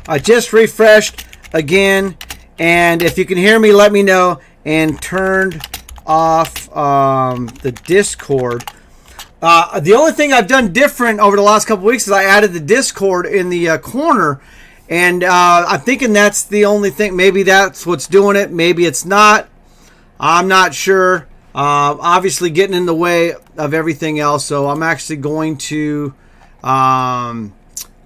I just refreshed again, and if you can hear me, let me know. And turned off the Discord. The only thing I've done different over the last couple weeks is I added the Discord in the corner, and I'm thinking that's the only thing. Maybe that's what's doing it. Maybe it's not. I'm not sure. Obviously getting in the way of everything else, so I'm actually going to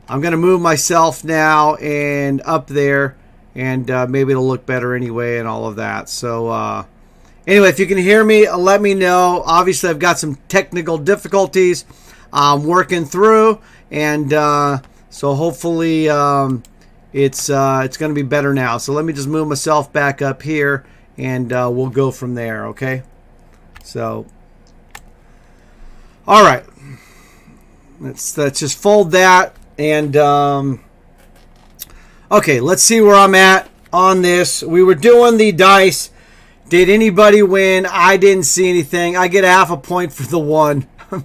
I'm going to move myself now and up there, and maybe it'll look better anyway and all of that. So anyway, if you can hear me, let me know. Obviously, I've got some technical difficulties I'm working through, and so hopefully it's going to be better now. So let me just move myself back up here, and we'll go from there, okay? So, all right. Let's just fold that, and okay, let's see where I'm at on this. We were doing the dice. Did anybody win? I didn't see anything. I get half a point for the one. All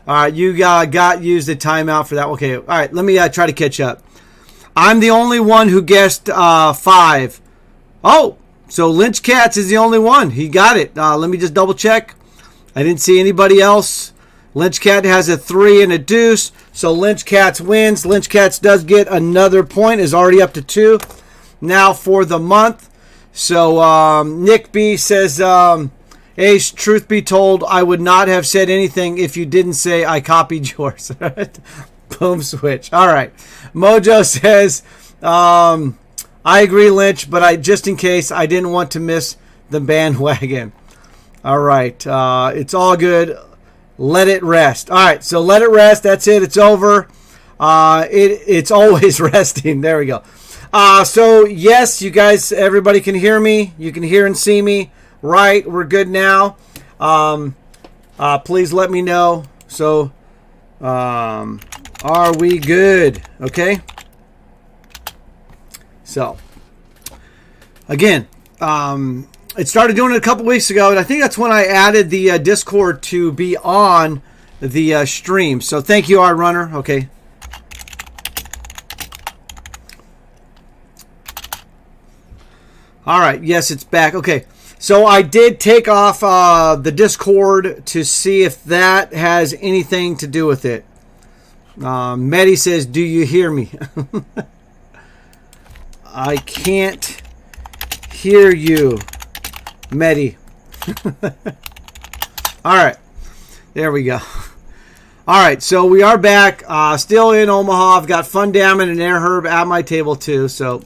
right, you used a timeout for that. Okay, all right, let me try to catch up. I'm the only one who guessed 5. Oh, so Lynch Katz is the only one. He got it. Let me just double check. I didn't see anybody else. Lynch Katz has a 3 and a deuce, so Lynch Katz wins. Lynch Katz does get another point, is already up to 2 now for the month. So Nick B says, Ace, truth be told, I would not have said anything if you didn't say I copied yours. Boom switch. All right. Mojo says, I agree, Lynch, but just in case, I didn't want to miss the bandwagon. All right. It's all good. Let it rest. All right. So let it rest. That's it. It's over. It's always resting. There we go. So yes, you guys, everybody can hear me. You can hear and see me. Right. We're good now. Please let me know. So, are we good? Okay. So, again, it started doing it a couple weeks ago, and I think that's when I added the Discord to be on the stream. So thank you, our runner. Okay. All right. Yes, it's back. Okay. So I did take off the Discord to see if that has anything to do with it. Medi says, do you hear me? I can't hear you, Medi. All right. There we go. All right. So we are back. Still in Omaha. I've got Fun Damon and Air Herb at my table too. So.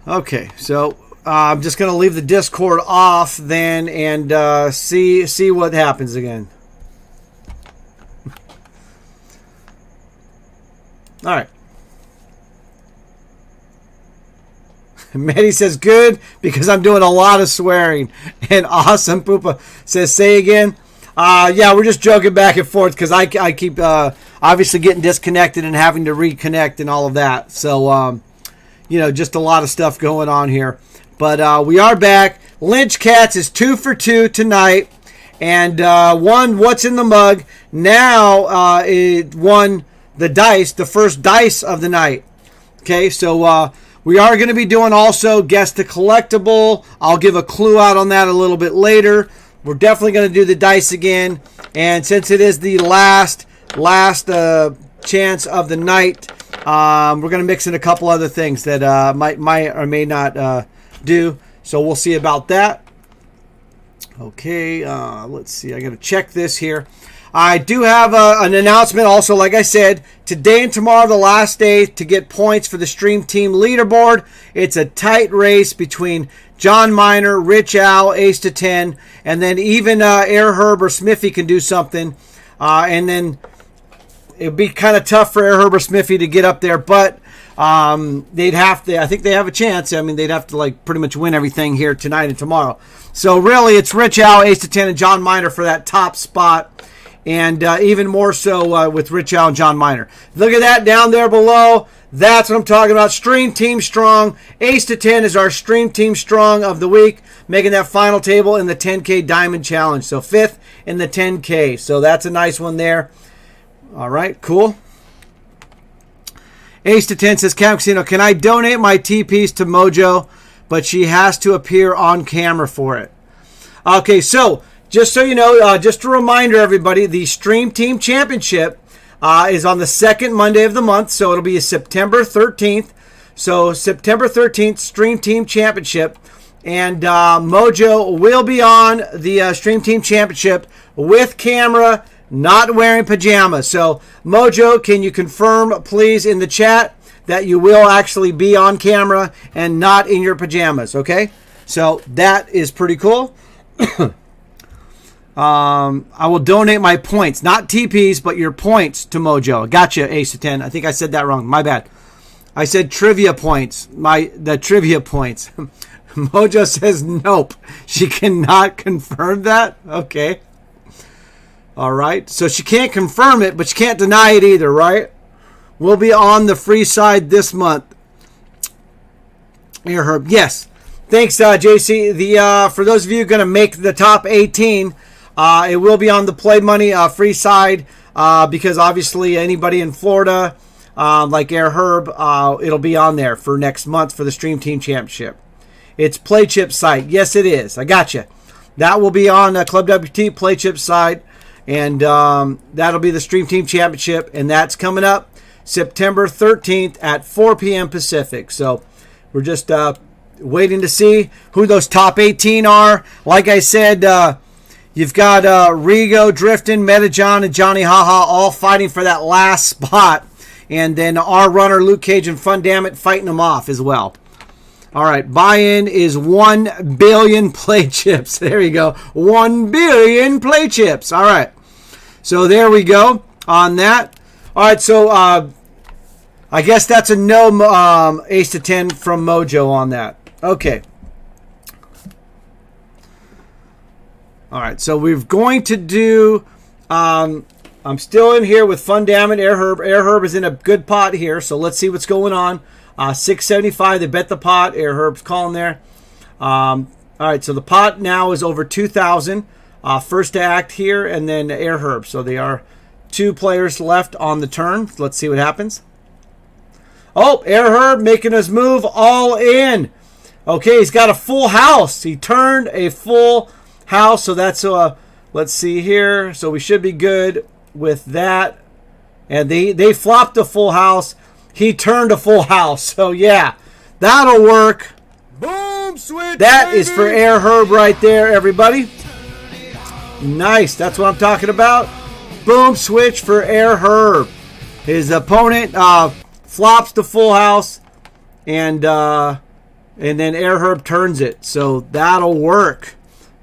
Okay. So I'm just going to leave the Discord off then and see what happens again. All right. Medi says good because I'm doing a lot of swearing. And Awesome Poopa says say again. Yeah, we're just joking back and forth because I keep obviously getting disconnected and having to reconnect and all of that. So, just a lot of stuff going on here. But we are back. Lynch Katz is 2 for 2 tonight. And won What's in the Mug. Now it won the dice, the first dice of the night. Okay, so we are going to be doing also Guess the Collectible. I'll give a clue out on that a little bit later. We're definitely going to do the dice again. And since it is the last chance of the night, we're going to mix in a couple other things that might or may not do. So we'll see about that. Okay, let's see. I got to check this here. I do have an announcement also. Like I said, today and tomorrow the last day to get points for the Stream Team leaderboard. It's a tight race between John Miner, Rich Al, Ace to 10, and then even Air Herb or Smithy can do something. And then it'd be kind of tough for Air Herb or Smithy to get up there, but they'd have to. I think they have a chance. I mean, they'd have to pretty much win everything here tonight and tomorrow. So really, it's Rich Al, Ace to 10, and John Miner for that top spot. And even more so with Rich Al and John Miner. Look at that down there below. That's what I'm talking about. Stream Team Strong. Ace to 10 is our Stream Team Strong of the week, making that final table in the 10K Diamond Challenge. So 5th in the 10K. So that's a nice one there. All right, cool. Ace to 10 says, Cam Casino, can I donate my TPs to Mojo, but she has to appear on camera for it? Okay, so just so you know, just a reminder, everybody, the Stream Team Championship is on the second Monday of the month, so it'll be September 13th. So September 13th, Stream Team Championship. And Mojo will be on the Stream Team Championship with camera, not wearing pajamas. So Mojo, can you confirm, please, in the chat that you will actually be on camera and not in your pajamas, okay? So that is pretty cool. I will donate my points, not TPs, but your points to Mojo. Gotcha, Ace of 10. I think I said that wrong. My bad. I said trivia points. The trivia points. Mojo says nope. She cannot confirm that. Okay. All right. So she can't confirm it, but she can't deny it either, right? We'll be on the free side this month. Here, Herb. Yes. Thanks, JC. For those of you going to make the top 18, it will be on the Play Money free side because obviously anybody in Florida, like Air Herb, it'll be on there for next month for the Stream Team Championship. It's Play Chip site. Yes, it is. I got you. That will be on ClubWPT Play Chip site, and that'll be the Stream Team Championship, and that's coming up September 13th at 4 p.m. Pacific. So we're just waiting to see who those top 18 are. Like I said, you've got Rigo, Driftin, Metajohn, and Johnny Haha all fighting for that last spot. And then our runner, Luke Cage and Fun Dammit, fighting them off as well. All right, buy-in is 1 billion play chips. There you go. 1 billion play chips. All right. So there we go on that. All right, so I guess that's a no Ace to 10 from Mojo on that. Okay. All right, so we're going to do, I'm still in here with Fun Dammit, Air Herb. Air Herb is in a good pot here, so let's see what's going on. 675, they bet the pot. Air Herb's calling there. All right, so the pot now is over 2,000. First to act here, and then Air Herb. So they are 2 players left on the turn. Let's see what happens. Oh, Air Herb making his move all in. Okay, he's got a full house. He turned a full house, so that's let's see here. So we should be good with that. And they flopped a full house. He turned a full house. So yeah, that'll work. Boom, switch. That is for Air Herb right there, everybody. Nice. That's what I'm talking about. Boom, switch for Air Herb. His opponent flops the full house, and then Air Herb turns it. So that'll work.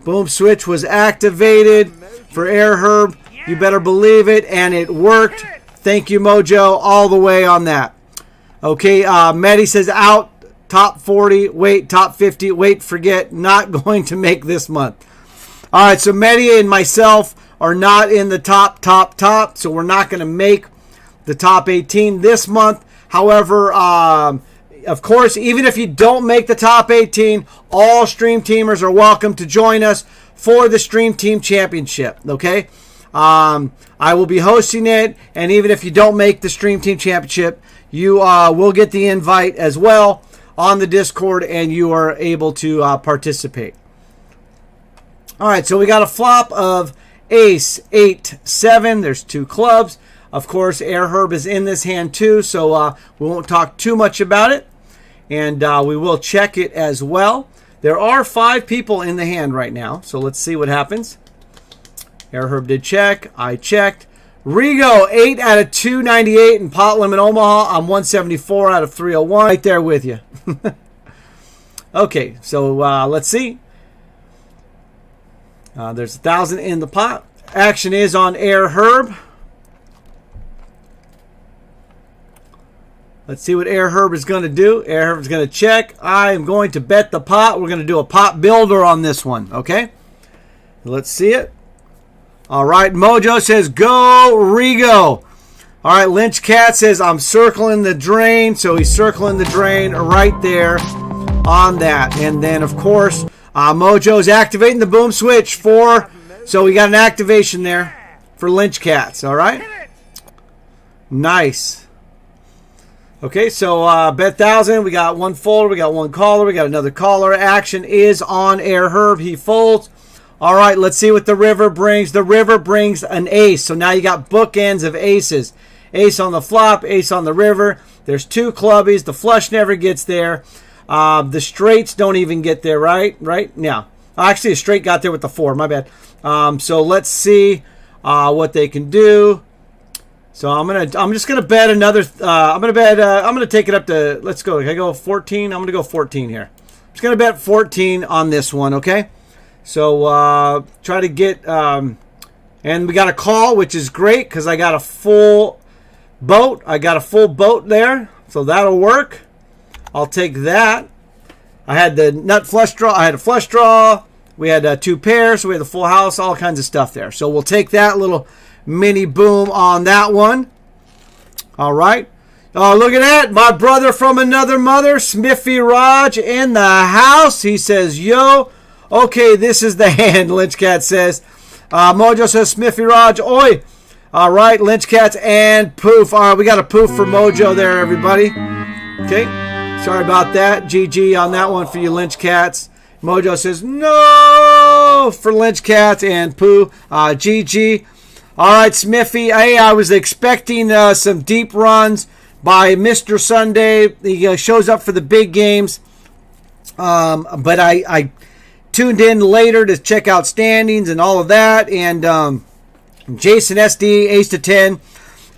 Boom switch was activated for Air Herb. You better believe it, and it worked. Thank you, Mojo, all the way on that. Okay, Medi says out, top 40, wait, top 50, wait, forget, not going to make this month. All right, so Medi and myself are not in the top, so we're not going to make the top 18 this month. However, of course, even if you don't make the top 18, all Stream Teamers are welcome to join us for the Stream Team Championship, okay? I will be hosting it, and even if you don't make the Stream Team Championship, you will get the invite as well on the Discord, and you are able to participate. All right, so we got a flop of Ace, 8, 7. There's 2 clubs. Of course, Air Herb is in this hand too, so we won't talk too much about it. And we will check it as well. There are 5 people in the hand right now, so let's see what happens. Air Herb did check. I checked. Rigo, 8 out of 298 in pot limit Omaha. I'm 174 out of 301. Right there with you. Okay, so let's see. There's 1,000 in the pot. Action is on Air Herb. Let's see what Air Herb is going to do. Air Herb is going to check. I am going to bet the pot. We're going to do a pot builder on this one, okay? Let's see it. All right, Mojo says, go, Rigo. All right, Lynch Cat says, I'm circling the drain. So he's circling the drain right there on that. And then, of course, Mojo's activating the boom switch so we got an activation there for Lynch Cats. All right? Nice. Okay, so bet 1,000. We got one folder. We got one caller. We got another caller. Action is on air. Herb, he folds. All right, let's see what the river brings. The river brings an ace. So now you got bookends of aces. Ace on the flop, ace on the river. There's 2 clubbies. The flush never gets there. The straights don't even get there, right? Right? Yeah. Actually, a straight got there with the 4. My bad. So let's see what they can do. So I'm just gonna bet another. I'm gonna take it up to. Let's go. Can I go 14? I'm gonna go 14 here. I'm just gonna bet 14 on this one. Okay. So try to get. And we got a call, which is great because I got a full boat. I got a full boat there, so that'll work. I'll take that. I had the nut flush draw. I had a flush draw. We had 2 pairs. So we had the full house. All kinds of stuff there. So we'll take that little mini boom on that one. All right. Oh, look at that. My brother from another mother, Smithy Raj, in the house. He says, yo. Okay, this is the hand, Lynch Cat says. Mojo says, Smithy Raj, oi. All right, Lynch Cats and poof. All right, we got a poof for Mojo there, everybody. Okay. Sorry about that. GG on that one for you, Lynch Cats. Mojo says, no for Lynch Cats and poo. GG. All right, Smithy. Hey, I was expecting some deep runs by Mr. Sunday. He shows up for the big games. But I tuned in later to check out standings and all of that. And Jason SD, ace to 10.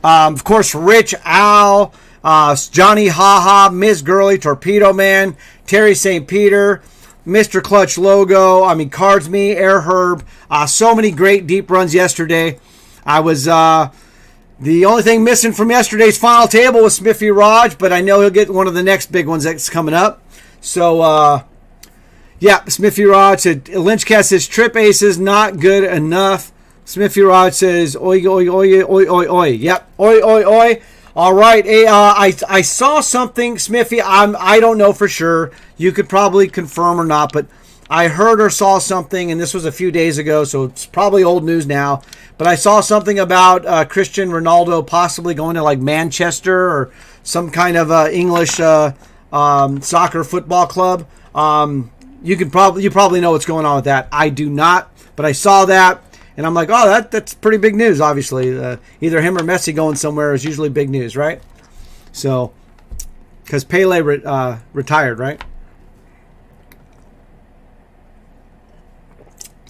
Of course, Rich Al, Johnny Haha, Ms. Gurley, Torpedo Man, Terry St. Peter, Mr. Clutch Logo. I mean, Cards Me, Air Herb. So many great deep runs yesterday. I was the only thing missing from yesterday's final table was Smithy Raj, but I know he'll get one of the next big ones that's coming up. So, yeah, Smithy Raj said, Lynch Cat says, trip aces, not good enough. Smithy Raj says, oi, oi, oi, oi, oi, oi. Yep, oi, oi, oi. All right, I saw something, Smithy. I don't know for sure. You could probably confirm or not, but I heard or saw something, and this was a few days ago, so it's probably old news now. But I saw something about Cristiano Ronaldo possibly going to like Manchester or some kind of English soccer football club. You probably know what's going on with that. I do not, but I saw that, and I'm like, oh, that's pretty big news. Obviously, either him or Messi going somewhere is usually big news, right? So, because Pele retired, right?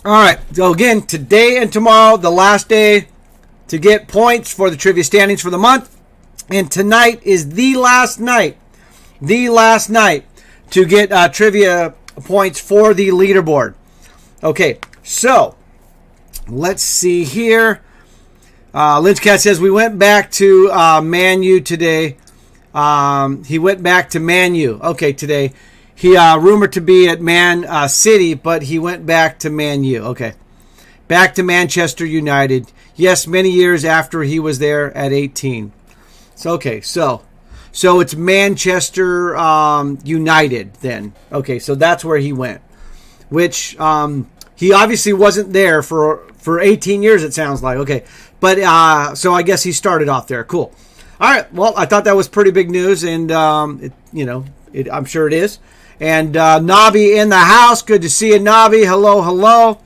All right, so again, today and tomorrow, the last day to get points for the trivia standings for the month. And tonight is the last night to get trivia points for the leaderboard. Okay, so let's see here. Lynch Cat says, we went back to Man U today. He went back to Man U. Okay, today. He rumored to be at Man City, but he went back to Man U. Okay. Back to Manchester United. Yes, many years after he was there at 18. So, okay. So it's Manchester United then. Okay, so that's where he went. Which he obviously wasn't there for 18 years, it sounds like. Okay. But so I guess he started off there. Cool. All right. Well, I thought that was pretty big news, and I'm sure it is. And Nobby in the house. Good to see you, Nobby. Hello, hello.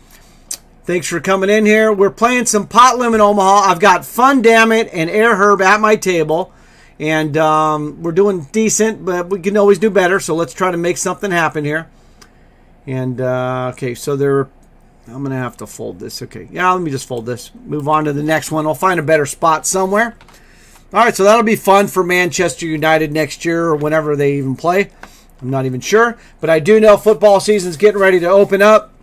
Thanks for coming in here. We're playing some Pot Limit Omaha. I've got Fun Damn It and Air Herb at my table. And we're doing decent, but we can always do better. So let's try to make something happen here. And, okay, so I'm going to have to fold this. Okay, yeah, let me just fold this. Move on to the next one. I'll find a better spot somewhere. All right, so that'll be fun for Manchester United next year or whenever they even play. I'm not even sure. But I do know football season's getting ready to open up.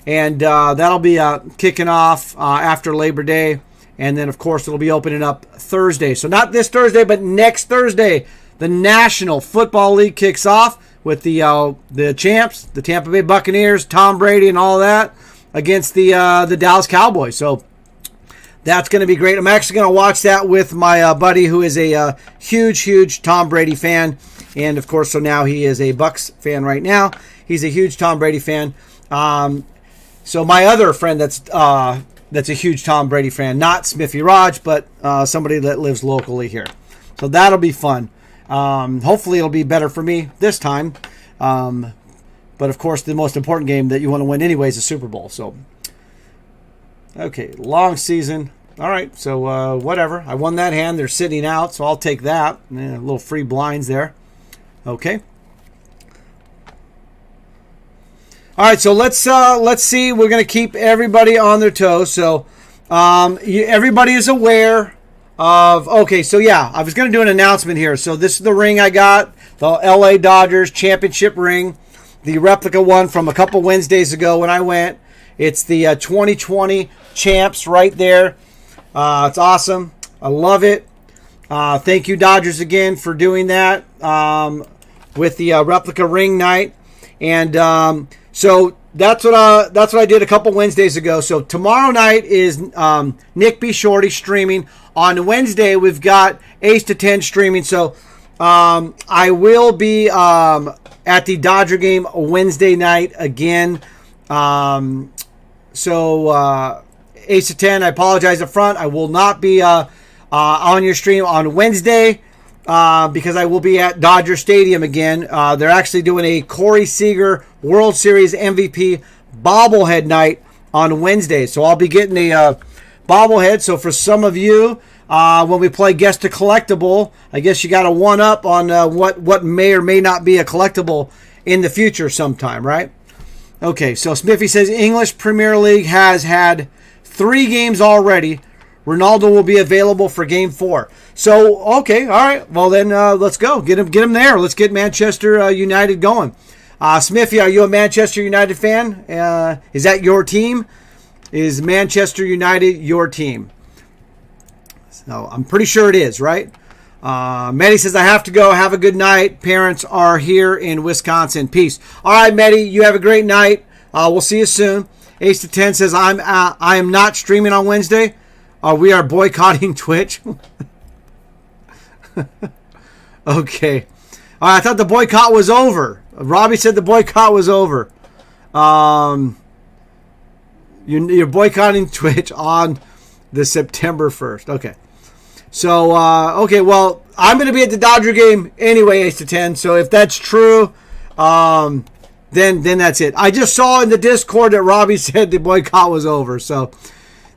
And that'll be kicking off after Labor Day. And then, of course, it'll be opening up Thursday. So not this Thursday, but next Thursday. The National Football League kicks off with the champs, the Tampa Bay Buccaneers, Tom Brady and all that, against the Dallas Cowboys. So That's going to be great. I'm actually going to watch that with my buddy who is a huge Tom Brady fan. And, of course, so now he is a Bucs fan right now. He's a huge Tom Brady fan. So my other friend that's a huge Tom Brady fan, not Smithy Raj, but somebody that lives locally here. So that'll be fun. Hopefully it'll be better for me this time. But, of course, the most important game that you want to win anyway is the Super Bowl. So, okay, long season. All right, so whatever. I won that hand. They're sitting out, so I'll take that. A little free blinds there. Okay. All right, so let's see. We're going to keep everybody on their toes. So everybody is aware of. Okay, so yeah, I was going to do an announcement here. So this is the ring I got, the LA Dodgers championship ring, the replica one from a couple Wednesdays ago when I went. It's the 2020 champs right there. It's awesome. I love it. Thank you, Dodgers, again for doing that with the replica ring night. And so that's what I did a couple Wednesdays ago. So tomorrow night is Nick B. Shorty streaming. On Wednesday, we've got Ace to 10 streaming. So I will be at the Dodger game Wednesday night again. So Ace to 10, I apologize up front. I will not be on your stream on Wednesday because I will be at Dodger Stadium again. They're actually doing a Corey Seager World Series MVP bobblehead night on Wednesday. So I'll be getting a bobblehead. So for some of you, when we play Guess the Collectible, I guess you got a one-up on what may or may not be a collectible in the future sometime, right? Okay, so Smithy says English Premier League has had 3 games already. Ronaldo will be available for Game 4. So, okay, all right. Well, then let's go. Get him there. Let's get Manchester United going. Smithy, are you a Manchester United fan? Is that your team? Is Manchester United your team? So, I'm pretty sure it is, right? Medi says, I have to go. Have a good night. Parents are here in Wisconsin. Peace. All right, Medi, you have a great night. We'll see you soon. Ace to 10 says, I am not streaming on Wednesday. We are boycotting Twitch. Okay. All right, I thought the boycott was over. Robbie said the boycott was over. You're boycotting Twitch on the September 1st. Okay. So, okay, well, I'm going to be at the Dodger game anyway, Ace to 10. So if that's true, then that's it. I just saw in the Discord that Robbie said the boycott was over. So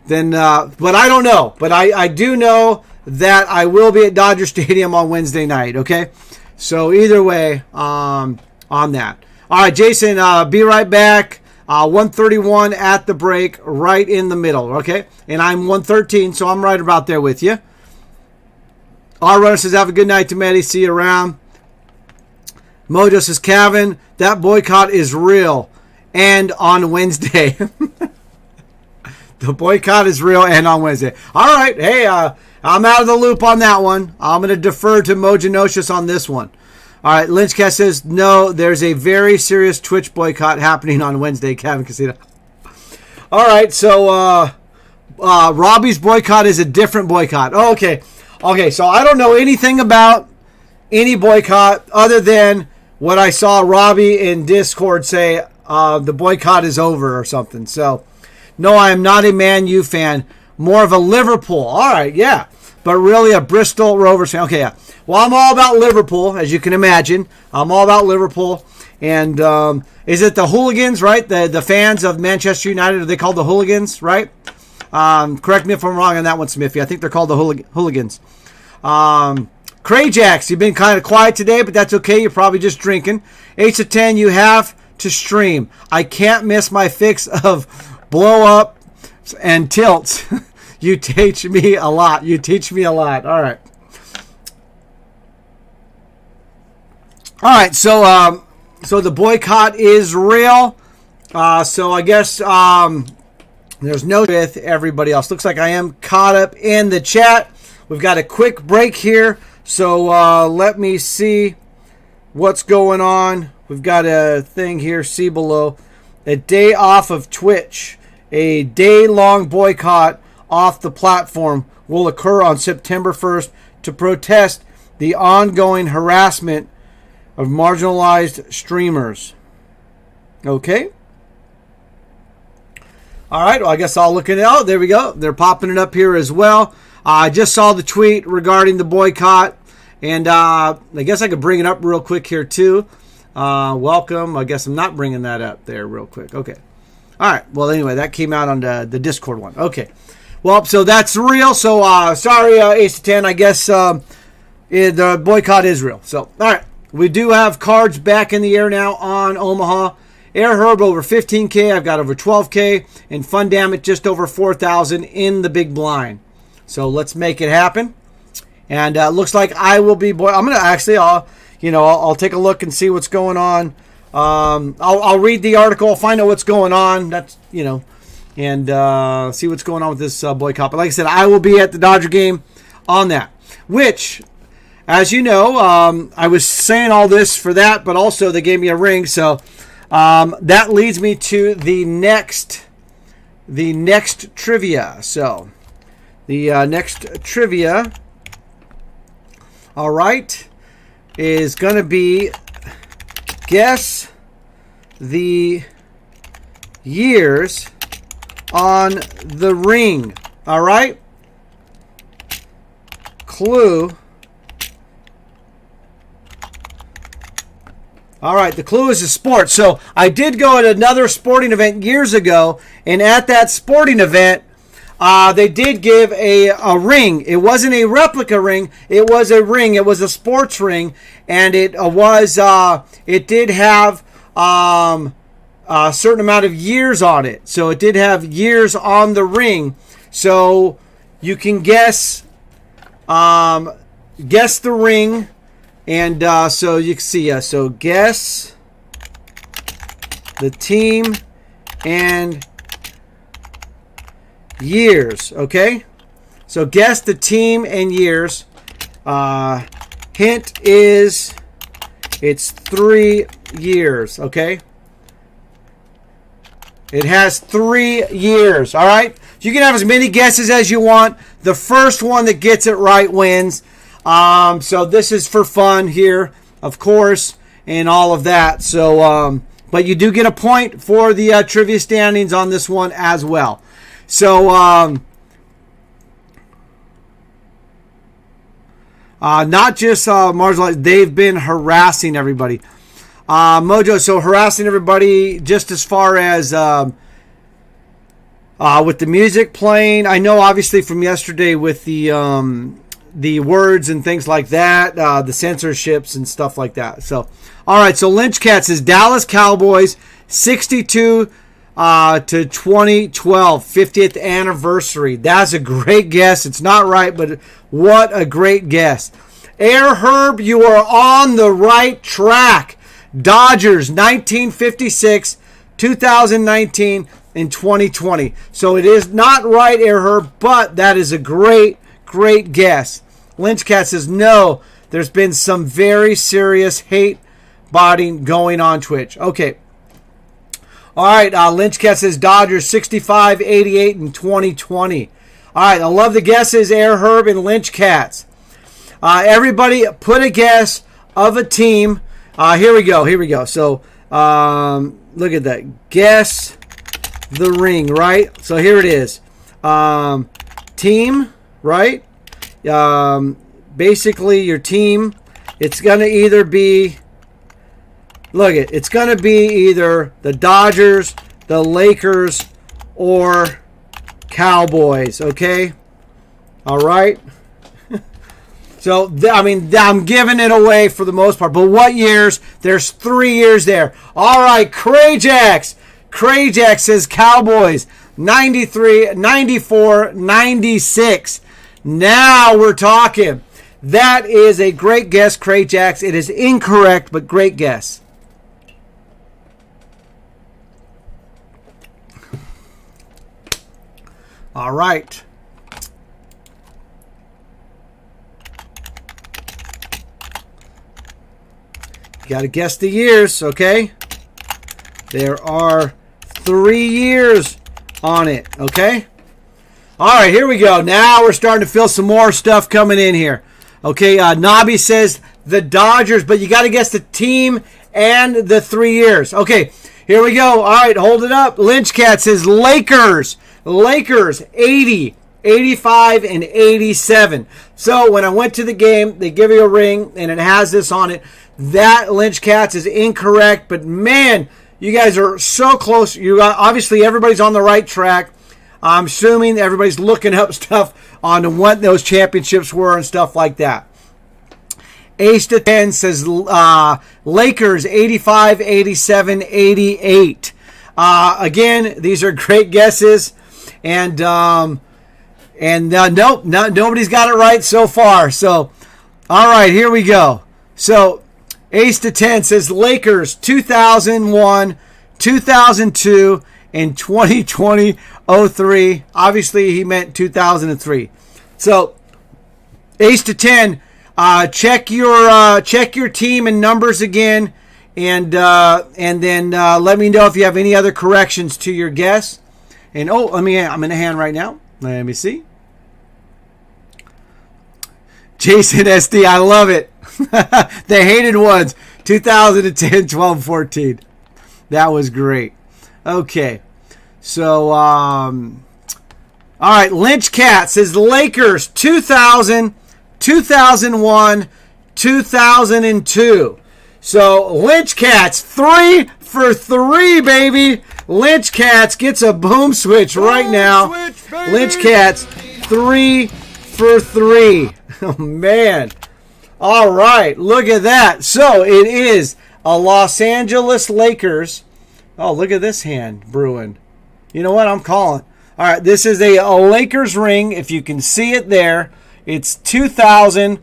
then, but I don't know. But I do know that I will be at Dodger Stadium on Wednesday night. Okay. So either way, on that. All right, Jason, be right back. 131 at the break, right in the middle. Okay. And I'm 113, so I'm right about there with you. R Runner says, have a good night to Maddie. See you around. Mojo says, Kevin, that boycott is real. And on Wednesday. The boycott is real and on Wednesday. All right. Hey, I'm out of the loop on that one. I'm going to defer to Mojanocious on this one. All right. Lynchcast says, no, there's a very serious Twitch boycott happening on Wednesday. Kevin can see that. All right. So Robbie's boycott is a different boycott. Oh, okay. Okay. So I don't know anything about any boycott other than what I saw Robbie in Discord say, the boycott is over or something. So, no, I am not a Man U fan. More of a Liverpool. All right, yeah. But really a Bristol Rovers fan. Okay, yeah. Well, I'm all about Liverpool, as you can imagine. I'm all about Liverpool. And is it the hooligans, right? The fans of Manchester United, are they called the hooligans, right? Correct me if I'm wrong on that one, Smithy. I think they're called the hooligans. Crayjax, you've been kind of quiet today, but that's okay. You're probably just drinking. 8 to 10, you have to stream. I can't miss my fix of blow up and tilts. You teach me a lot. You teach me a lot. All right. All right. So the boycott is real. So I guess there's no with everybody else. Looks like I am caught up in the chat. We've got a quick break here. So let me see what's going on. We've got a thing here, see below. A day off of Twitch. A day-long boycott off the platform will occur on September 1st to protest the ongoing harassment of marginalized streamers. Okay. All right. Well, I guess I'll look at it. Oh, there we go. They're popping it up here as well. I just saw the tweet regarding the boycott. And I guess I could bring it up real quick here too. Welcome. I guess I'm not bringing that up there real quick. Okay. All right. Well, anyway, that came out on the Discord one. Okay. Well, so that's real. So sorry, Ace of 10. I guess the boycott is real. So, all right. We do have cards back in the air now on Omaha. Air Herb over 15K. I've got over 12K. And Fun Damage just over 4,000 in the big blind. So let's make it happen. And looks like I will be. I'm gonna actually. I'll take a look and see what's going on. I'll read the article, find out what's going on. That's and see what's going on with this boycott. But like I said, I will be at the Dodger game on that. Which, as you know, I was saying all this for that, but also they gave me a ring. So that leads me to the next trivia. So the next trivia. All right, is going to be guess the years on the ring. All right. Clue. All right, the clue is a sport. So I did go at another sporting event years ago, and at that sporting event, they did give a ring. It wasn't a replica ring. It was a ring. It was a sports ring, and it did have a certain amount of years on it. So it did have years on the ring. So you can guess the ring, and so you can see. So guess the team and years. Okay, so guess the team and years. Hint is it's 3 years. Okay, it has 3 years. All right, you can have as many guesses as you want. The first one that gets it right wins. So this is for fun here, of course, and all of that. So but you do get a point for the trivia standings on this one as well. So, not just marginalized, they've been harassing everybody. Mojo, so harassing everybody just as far as with the music playing. I know obviously from yesterday with the words and things like that, the censorships and stuff like that. So, all right, so Lynch Cat says Dallas Cowboys 62 to 2012 50th anniversary. That's a great guess. It's not right, but what a great guess. Air Herb, you are on the right track. Dodgers 1956, 2019, and 2020. So it is not right, Air Herb, but that is a great guess. Lynch Cat says no, there's been some very serious hate botting going on Twitch. Okay. All right, Lynch Cat says Dodgers 65, 88, and 2020. All right, I love the guesses, Air Herb and Lynch Cats. Everybody put a guess of a team. Here we go. So look at that. Guess the ring, right? So here it is. Team, right? Basically, your team, it's going to either be... Look, it's going to be either the Dodgers, the Lakers, or Cowboys, okay? All right? So, I'm giving it away for the most part. But what years? There's 3 years there. All right, Crayjax. Crayjax says Cowboys, 93, 94, 96. Now we're talking. That is a great guess, Crayjax. It is incorrect, but great guess. All right. You got to guess the years, okay? There are 3 years on it, okay? All right, here we go. Now we're starting to feel some more stuff coming in here. Okay, Nobby says the Dodgers, but you got to guess the team and the 3 years. Okay, here we go. All right, hold it up. Lynch Cat says Lakers. Lakers, 80, 85, and 87. So when I went to the game, they give you a ring, and it has this on it. That Lynch Cats is incorrect, but man, you guys are so close. You obviously, everybody's on the right track. I'm assuming everybody's looking up stuff on what those championships were and stuff like that. Ace to 10 says Lakers 85, 87, 88. Again, these are great guesses. And nope, nobody's got it right so far. So, all right, here we go. So, Ace to 10 says Lakers 2001, 2002, and 2020-03. Obviously, he meant 2003. So, Ace to 10, check your team and numbers again, and then let me know if you have any other corrections to your guess. And I'm in a hand right now. Let me see. Jason SD, I love it. The hated ones, 2010, 12, 14. That was great. Okay, so all right. Lynch Cat says Lakers 2000, 2001, 2002. So Lynch Cats 3 for 3, baby. Lynch Cats gets a boom switch right now. Lynch Cats 3 for 3. Oh man. All right, look at that. So it is a Los Angeles Lakers. Oh, look at this hand brewing. You know what? I'm calling. All right, this is a Lakers ring. If you can see it there, it's 2000,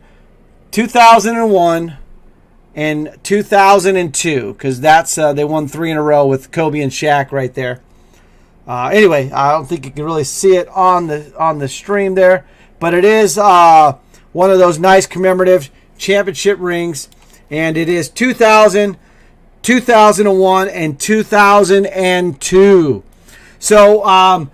2001, and 2002, because that's they won 3 in a row with Kobe and Shaq right there. Anyway, I don't think you can really see it on the stream there, but it is one of those nice commemorative championship rings, and it is 2000, 2001, and 2002. So I'm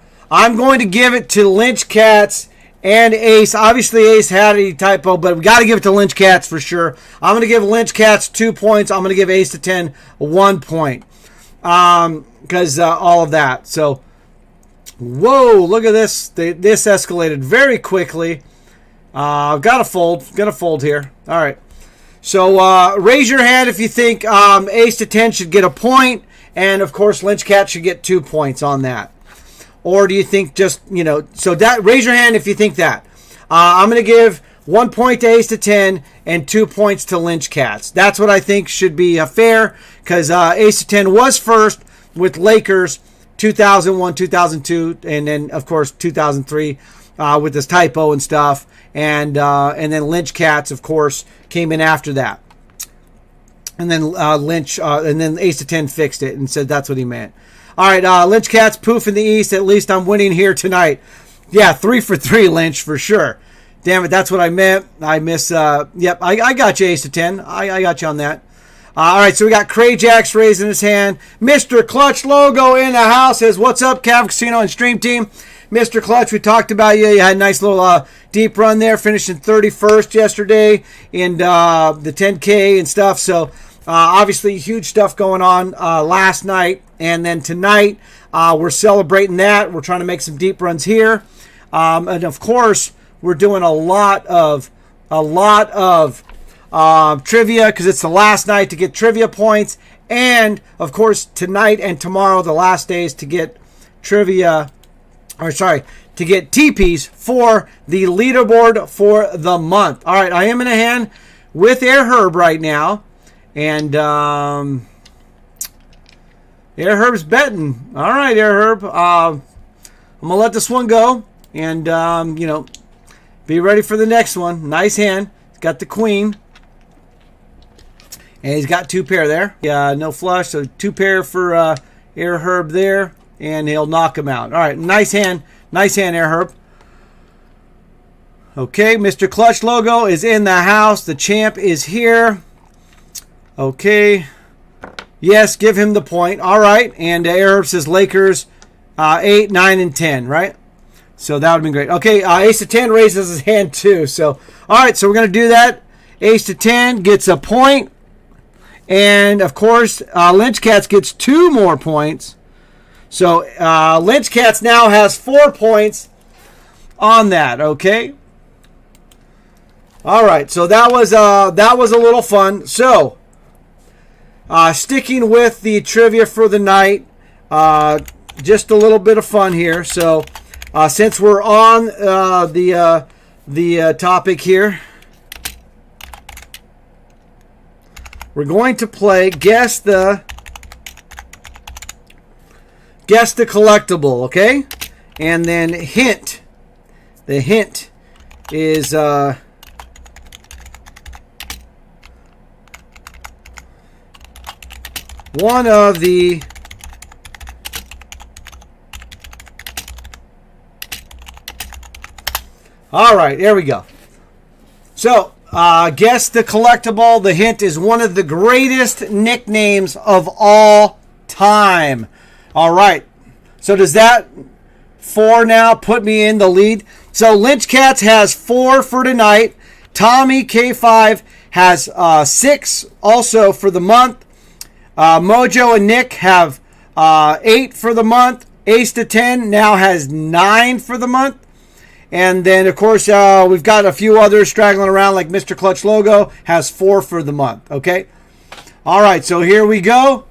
going to give it to Lynch Cats and Ace. Obviously, Ace had a typo, but we got to give it to Lynch Cats for sure. I'm going to give Lynch Cats 2 points. I'm going to give Ace to 10 1 point. Because all of that. So, whoa, look at this. This escalated very quickly. Got to fold here. All right. So, raise your hand if you think Ace to 10 should get a point. And, of course, Lynch Cat should get 2 points on that. Or do you think just, so that, raise your hand if you think that. I'm going to give 1 point to Ace to 10 and 2 points to Lynch Cats. That's what I think should be fair, because Ace to 10 was first with Lakers 2001, 2002, and then, of course, 2003 with this typo and stuff. And then Lynch Cats, of course, came in after that. And then and then Ace to 10 fixed it and said that's what he meant. All right, Lynch Cats, poof in the East. At least I'm winning here tonight. Yeah, 3 for 3, Lynch, for sure. Damn it, that's what I meant. I miss, yep, I got you, Ace to 10. I got you on that. All right, so we got Crayjax raising his hand. Mr. Clutch Logo in the house says, what's up, Cav Casino and Stream Team? Mr. Clutch, we talked about you. You had a nice little deep run there, finishing 31st yesterday in the 10K and stuff. So, obviously, huge stuff going on last night. And then tonight, we're celebrating that. We're trying to make some deep runs here. And, of course, we're doing a lot of trivia, because it's the last night to get trivia points. And, of course, tonight and tomorrow, the last days to get to get TPs for the leaderboard for the month. All right, I am in a hand with Air Herb right now. And Air Herb's betting. All right, Air Herb. I'm going to let this one go. And, be ready for the next one. Nice hand. He's got the queen. And he's got 2 pair there. Yeah, no flush. So 2 pair for Air Herb there. And he'll knock him out. All right, nice hand. Nice hand, Air Herb. Okay, Mr. Clutch Logo is in the house. The champ is here. Okay. Yes, give him the point. All right. And Air Herb says Lakers 8, 9, and 10, right? So that would have been great. Okay, Ace to 10 raises his hand too. So, all right, so we're going to do that. Ace to 10 gets a point. And, of course, Lynch Cats gets 2 more points. So Lynch Cats now has 4 points on that, okay? All right, so that was a little fun. So, sticking with the trivia for the night, just a little bit of fun here. So, since we're on the topic here, we're going to play guess the collectible, okay? And then hint. The hint is one of the all right, there we go. So, guess the collectible. The hint is one of the greatest nicknames of all time. All right. So does that 4 now put me in the lead? So Lynch Cats has 4 for tonight. Tommy K5 has 6 also for the month. Mojo and Nick have 8 for the month. Ace to 10 now has 9 for the month. And then, of course, we've got a few others straggling around, like Mr. Clutch Logo has 4 for the month. Okay? All right, so here we go.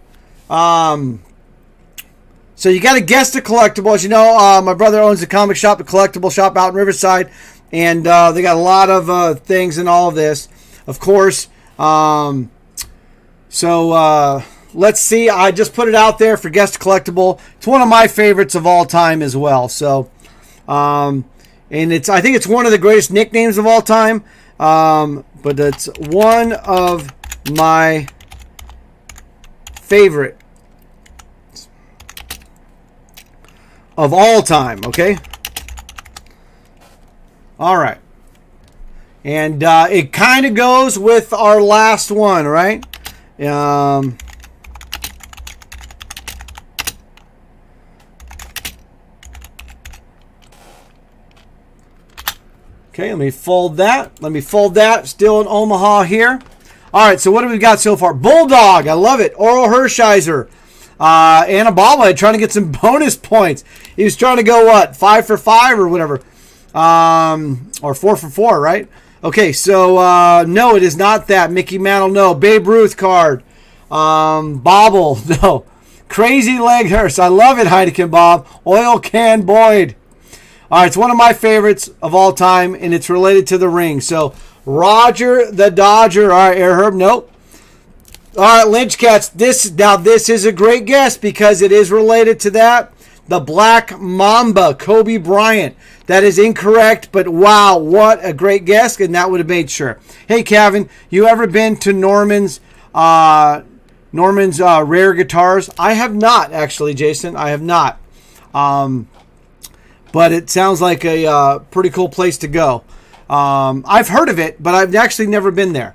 So you got to guess the collectible. As you know, my brother owns a comic shop, a collectible shop out in Riverside. And they got a lot of things in all of this. Of course, so let's see. I just put it out there for Guess the Collectible. It's one of my favorites of all time as well. So, and I think it's one of the greatest nicknames of all time. But it's one of my favorite of all time. Okay. All right. And it kind of goes with our last one, right? Okay, let me fold that. Still in Omaha here. All right, so what have we got so far? Bulldog, I love it. Oral Hershiser. And a bobblehead trying to get some bonus points. He was trying to go, what, 5 for 5 or whatever. Or 4 for 4, right? Okay, so no, it is not that. Mickey Mantle, no. Babe Ruth card. Bobble, no. Crazy Leg Hearse. I love it, Heineken Bob. Oil Can Boyd. All right, it's one of my favorites of all time, and it's related to the ring. So, Roger the Dodger. All right, Air Herb, nope. All right, Lynch Cats. This is a great guess because it is related to that. The Black Mamba, Kobe Bryant. That is incorrect, but wow, what a great guess, and that would have made sure. Hey, Kevin, you ever been to Norman's Rare Guitars? I have not, actually, Jason. I have not. But it sounds like a pretty cool place to go. I've heard of it, but I've actually never been there.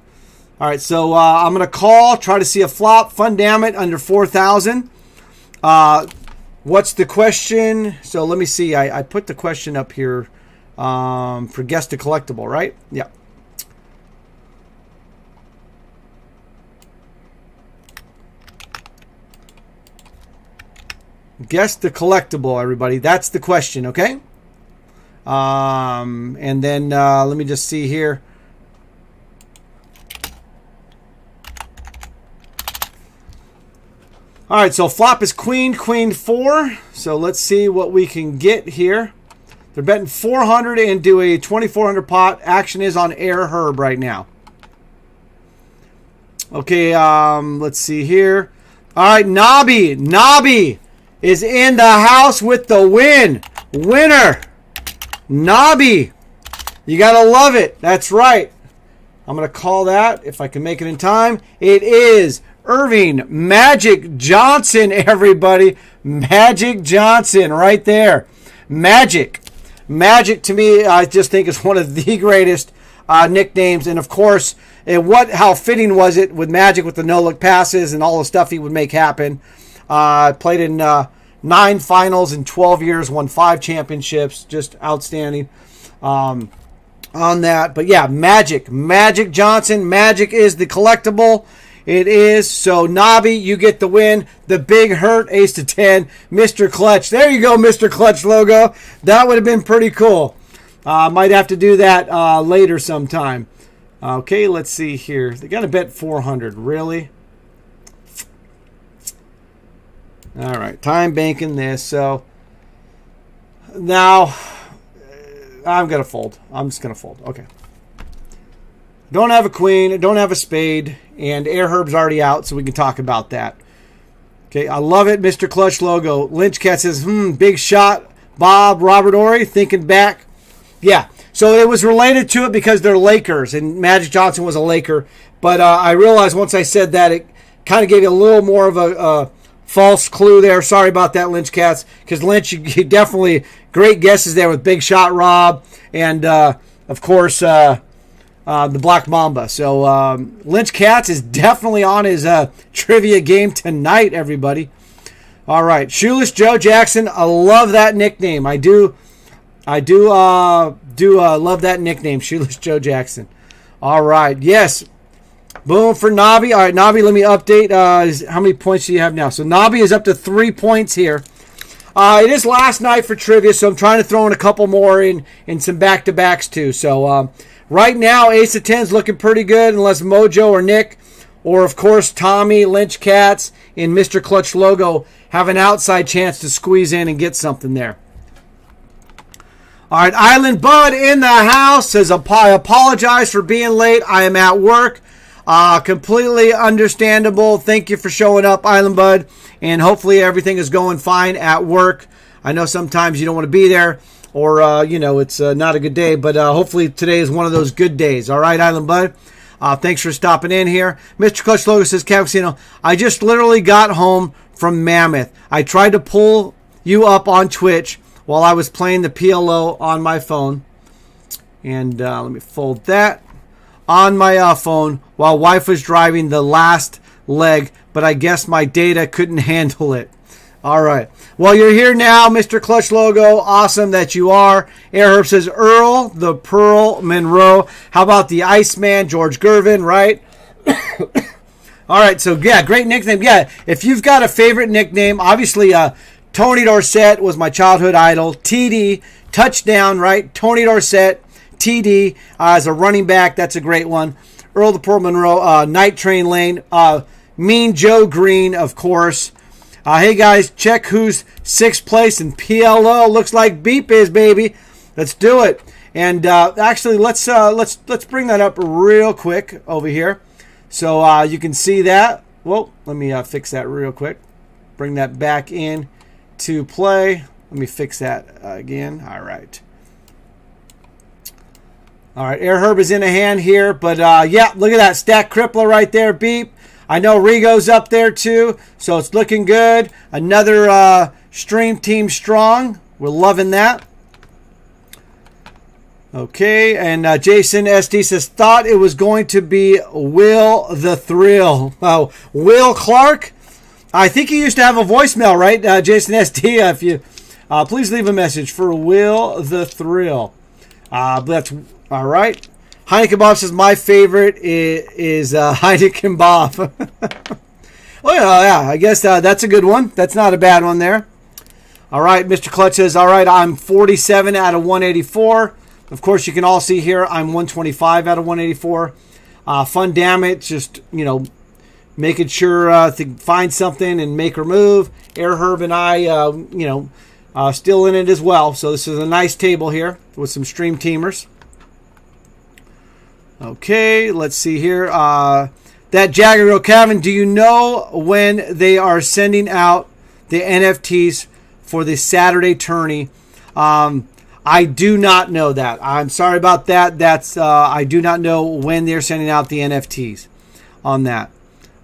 All right, so I'm going to try to see a flop. Fun damn it, under 4,000. What's the question? So let me see. I put the question up here for Guess the Collectible, right? Yeah. Guess the collectible, everybody. That's the question, okay? And then let me just see here. All right, so flop is queen, queen 4. So let's see what we can get here. They're betting 400 and do a 2,400 pot. Action is on Air Herb right now. Okay, let's see here. All right, Nobby is in the house with the win. Winner. Nobby. You got to love it. That's right. I'm going to call that if I can make it in time. It is Irving Magic Johnson, everybody. Magic Johnson right there. Magic. Magic to me, I just think is one of the greatest nicknames. And of course, how fitting was it with Magic with the no-look passes and all the stuff he would make happen. Played in 9 finals in 12 years, won 5 championships. Just outstanding on that. But yeah, Magic Johnson. Magic is the collectible. It is. So, Nobby, you get the win. The Big Hurt, ace to 10. Mr. Clutch. There you go, Mr. Clutch logo. That would have been pretty cool. Might have to do that later sometime. Okay, let's see here. They got to bet 400. Really? All right. Time banking this. So, now, I'm going to fold. I'm just going to fold. Okay. Don't have a queen. Don't have a spade. And Air Herb's already out, so we can talk about that. Okay, I love it, Mr. Clutch logo. Lynch Cat says, big shot. Bob, Robert Ory, thinking back. Yeah, so it was related to it because they're Lakers, and Magic Johnson was a Laker. But I realized once I said that, it kind of gave you a little more of a false clue there. Sorry about that, Lynch Cats, because Lynch, you definitely, great guesses there with Big Shot Rob, and, of course, the Black Mamba. So Lynch Cats is definitely on his trivia game tonight, everybody. All right, Shoeless Joe Jackson. I love that nickname. I do love that nickname, Shoeless Joe Jackson. All right, yes. Boom for Nobby. All right, Nobby, let me update. How many points do you have now? So Nobby is up to 3 points here. It is last night for trivia, so I'm trying to throw in a couple more in some back-to-backs too. So right now, Ace of 10 is looking pretty good, unless Mojo or Nick, or of course Tommy, Lynch Cats, and Mr. Clutch logo have an outside chance to squeeze in and get something there. All right, Island Bud in the house says, I apologize for being late. I am at work. Completely understandable. Thank you for showing up, Island Bud, and hopefully everything is going fine at work. I know sometimes you don't want to be there, or, it's not a good day, but hopefully today is one of those good days. All right, Island Bud. Thanks for stopping in here. Mr. Clutch Logo says, Cavacino, I just literally got home from Mammoth. I tried to pull you up on Twitch while I was playing the PLO on my phone. And let me fold that. On my phone while wife was driving the last leg, but I guess my data couldn't handle it. All right. Well, you're here now, Mr. Clutch logo. Awesome that you are. Airherb says Earl the Pearl Monroe. How about the Iceman, George Gervin, right? All right. So, yeah, great nickname. Yeah, if you've got a favorite nickname, obviously Tony Dorsett was my childhood idol. TD, touchdown, right? Tony Dorsett, TD as a running back. That's a great one. Earl the Pearl Monroe, Night Train Lane. Mean Joe Green, of course. Hey guys, check who's 6th place in PLO. Looks like Beep is, baby. Let's do it. And actually, let's bring that up real quick over here, so you can see that. Well, let me fix that real quick. Bring that back in to play. Let me fix that again. All right. All right, Air Herb is in a hand here, but yeah, look at that stack crippler right there, Beep. I know Rigo's up there too, so it's looking good. Another stream team strong. We're loving that. Okay, and Jason SD says, thought it was going to be Will the Thrill. Oh, Will Clark? I think he used to have a voicemail, right, Jason SD? If you please leave a message for Will the Thrill. That's all right. Heineken Bob says, my favorite is Heineken Bob. Well, yeah, I guess that's a good one. That's not a bad one there. All right, Mr. Clutch says, all right, I'm 47 out of 184. Of course, you can all see here, I'm 125 out of 184. Fun damn it, just, making sure to find something and make her move. Air Herb and I, still in it as well. So this is a nice table here with some stream teamers. Okay, let's see here. That Jagger Kevin, do you know when they are sending out the NFTs for the Saturday tourney? I do not know that. I'm sorry about that. That's I do not know when they're sending out the NFTs on that.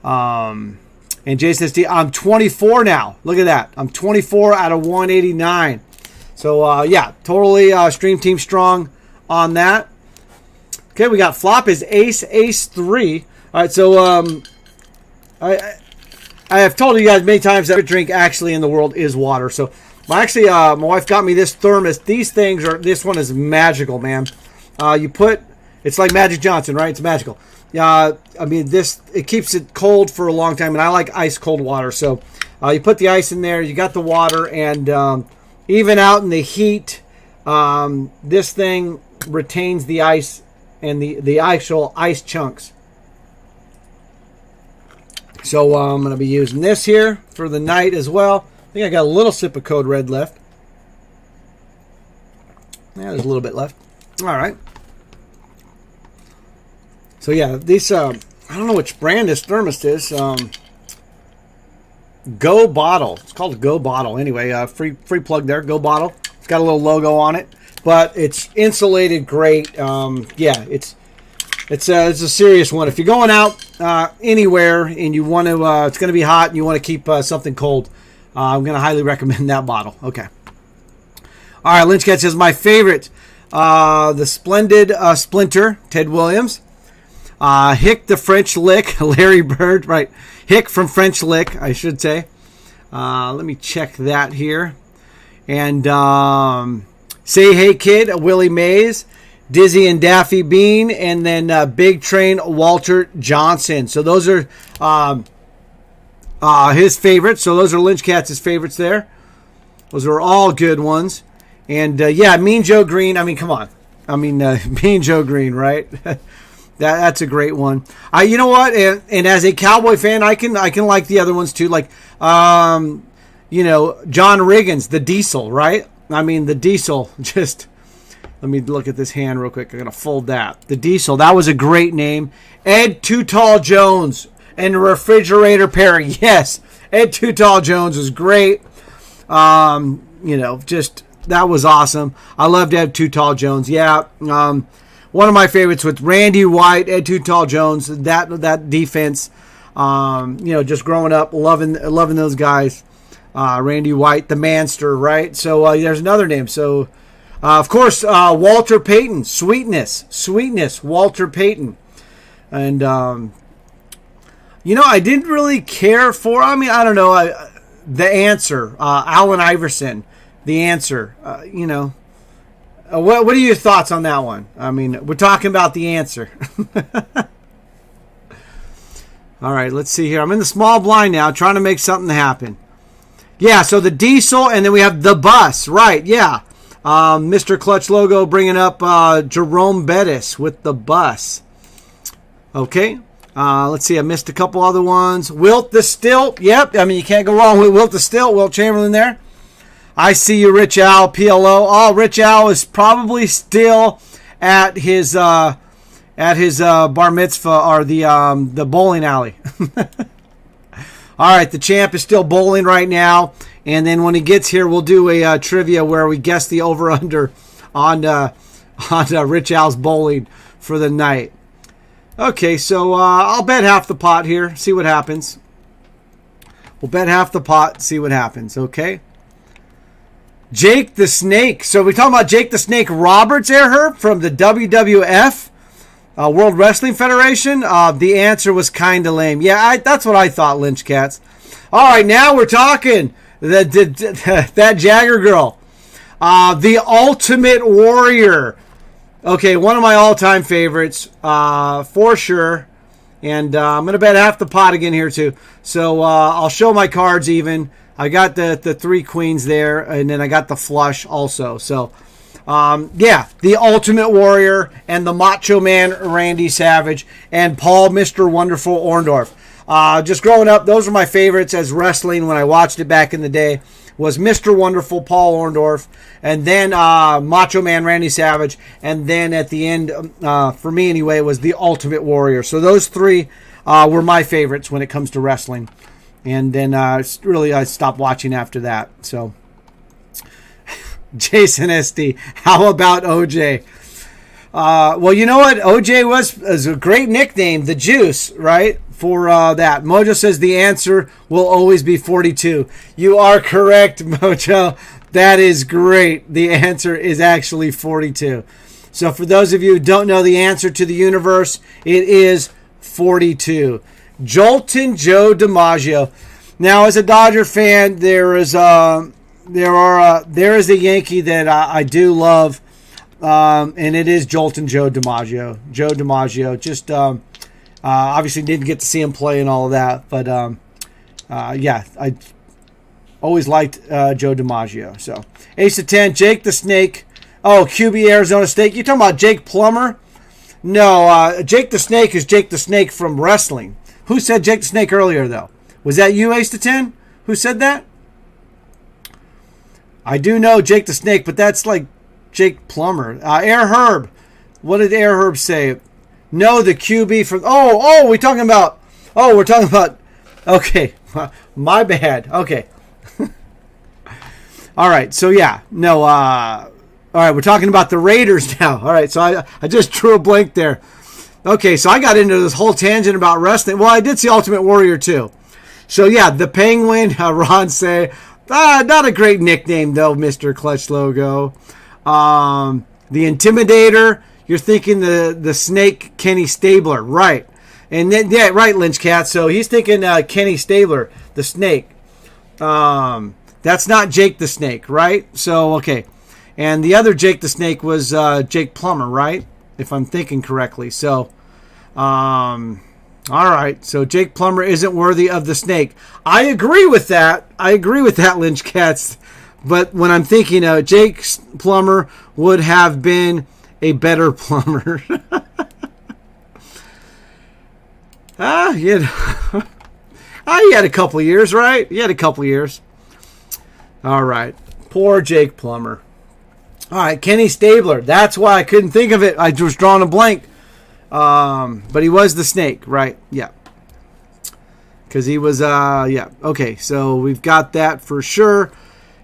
And Jason SD, I'm 24 now. Look at that. I'm 24 out of 189. So yeah, totally stream team strong on that. Okay, we got flop is ace 3. All right, so I have told you guys many times that every drink actually in the world is water. So, my wife got me this thermos. These things are. This one is magical, man. It's like Magic Johnson, right? It's magical. I mean, it keeps it cold for a long time, and I like ice cold water. So, you put the ice in there, you got the water, and even out in the heat, this thing retains the ice and the actual ice chunks. So I'm going to be using this here for the night as well. I think I got a little sip of Code Red left. Yeah, there's a little bit left. All right. So yeah, these I don't know which brand this thermos is. Go Bottle. It's called Go Bottle. Anyway, free plug there. Go Bottle. It's got a little logo on it, but it's insulated great. Yeah, it's a serious one. If you're going out anywhere and you want to, it's going to be hot and you want to keep something cold, I'm going to highly recommend that bottle. Okay. All right, Lynch Cat says my favorite, the Splendid Splinter, Ted Williams. Hick the French Lick, Larry Bird, right? Hick from French Lick, I should say. Let me check that here. And Say Hey Kid, Willie Mays, Dizzy and Daffy Bean, and then Big Train Walter Johnson. So those are his favorites. So those are Lynch Cat's favorites there. Those are all good ones. And yeah, Mean Joe Green. I mean, come on. I mean, Mean Joe Green, right? That's a great one. You know what? And as a Cowboy fan, I can like the other ones too. Like, John Riggins, the Diesel, right? I mean, the Diesel. Just let me look at this hand real quick. I'm gonna fold that. The Diesel. That was a great name. Ed Too Tall Jones and Refrigerator Perry. Yes, Ed Too Tall Jones was great. Just that was awesome. I loved Ed Too Tall Jones. Yeah. One of my favorites with Randy White, Ed Too Tall Jones, that defense, just growing up, loving those guys. Randy White, the Manster, right? So there's another name. So, of course, Walter Payton, Sweetness, Walter Payton. And, I didn't really care for, I don't know, The Answer, Allen Iverson, The Answer, What are your thoughts on that one? I mean, we're talking about The Answer. All right, let's see here. I'm in the small blind now, trying to make something happen. Yeah, so the Diesel, and then we have the Bus. Right, yeah. Mr. Clutch Logo bringing up Jerome Bettis with the Bus. Okay. Let's see. I missed a couple other ones. Wilt the Stilt. Yep. I mean, you can't go wrong with Wilt the Stilt. Wilt Chamberlain there. I see you, Rich Al, PLO. Oh, Rich Al is probably still at his bar mitzvah or the bowling alley. All right, the champ is still bowling right now, and then when he gets here, we'll do a trivia where we guess the over/under on Rich Al's bowling for the night. Okay, so I'll bet half the pot here. See what happens. We'll bet half the pot. See what happens. Okay. Jake the Snake. So we're talking about Jake the Snake Roberts, Herb, from the WWF, World Wrestling Federation. The answer was kind of lame. Yeah, that's what I thought, Lynch Cats. All right, now we're talking that Jagger girl. The Ultimate Warrior. Okay, one of my all-time favorites, for sure. And I'm going to bet half the pot again here, too. So I'll show my cards even. I got the three queens there, and then I got the flush also. So, the Ultimate Warrior and the Macho Man Randy Savage and Paul Mr. Wonderful Orndorff. Just growing up, those were my favorites as wrestling when I watched it back in the day. Was Mr. Wonderful Paul Orndorff, and then Macho Man Randy Savage, and then at the end, for me anyway, was the Ultimate Warrior. So those three were my favorites when it comes to wrestling. And then I stopped watching after that. So, Jason SD, how about OJ? Well, you know what? OJ was a great nickname, the Juice, right? For that. Mojo says the answer will always be 42. You are correct, Mojo. That is great. The answer is actually 42. So for those of you who don't know the answer to the universe, it is 42. Jolton Joe DiMaggio. Now, as a Dodger fan, there is a Yankee that I do love, and it is Joltin' Joe DiMaggio. Joe DiMaggio, just obviously didn't get to see him play and all of that, but yeah, I always liked Joe DiMaggio. So Ace of 10, Jake the Snake. Oh, QB Arizona State. You talking about Jake Plummer? No, Jake the Snake is Jake the Snake from wrestling. Who said Jake the Snake earlier, though? Was that you, Ace to 10? Who said that? I do know Jake the Snake, but that's like Jake Plummer. Air Herb. What did Air Herb say? No, the QB from... Oh, we're talking about... Oh, we're talking about... Okay, my bad. Okay. All right, so yeah. No, all right, we're talking about the Raiders now. All right, so I just drew a blank there. Okay, so I got into this whole tangent about wrestling. Well, I did see Ultimate Warrior too. So yeah, the Penguin, Ron say, not a great nickname though, Mr. Clutch Logo. The Intimidator, you're thinking the Snake, Kenny Stabler, right? And then yeah, right, Lynch Cat. So he's thinking Kenny Stabler, the Snake. That's not Jake the Snake, right? So okay, and the other Jake the Snake was Jake Plummer, right? If I'm thinking correctly. So, all right. So Jake Plummer isn't worthy of the Snake. I agree with that. Lynch Cats. But when I'm thinking, Jake Plummer would have been a better plumber. He had a couple of years, right? He had a couple of years. All right. Poor Jake Plummer. All right, Kenny Stabler. That's why I couldn't think of it. I was drawing a blank. But he was the Snake, right? Yeah. Because he was, yeah. Okay, so we've got that for sure.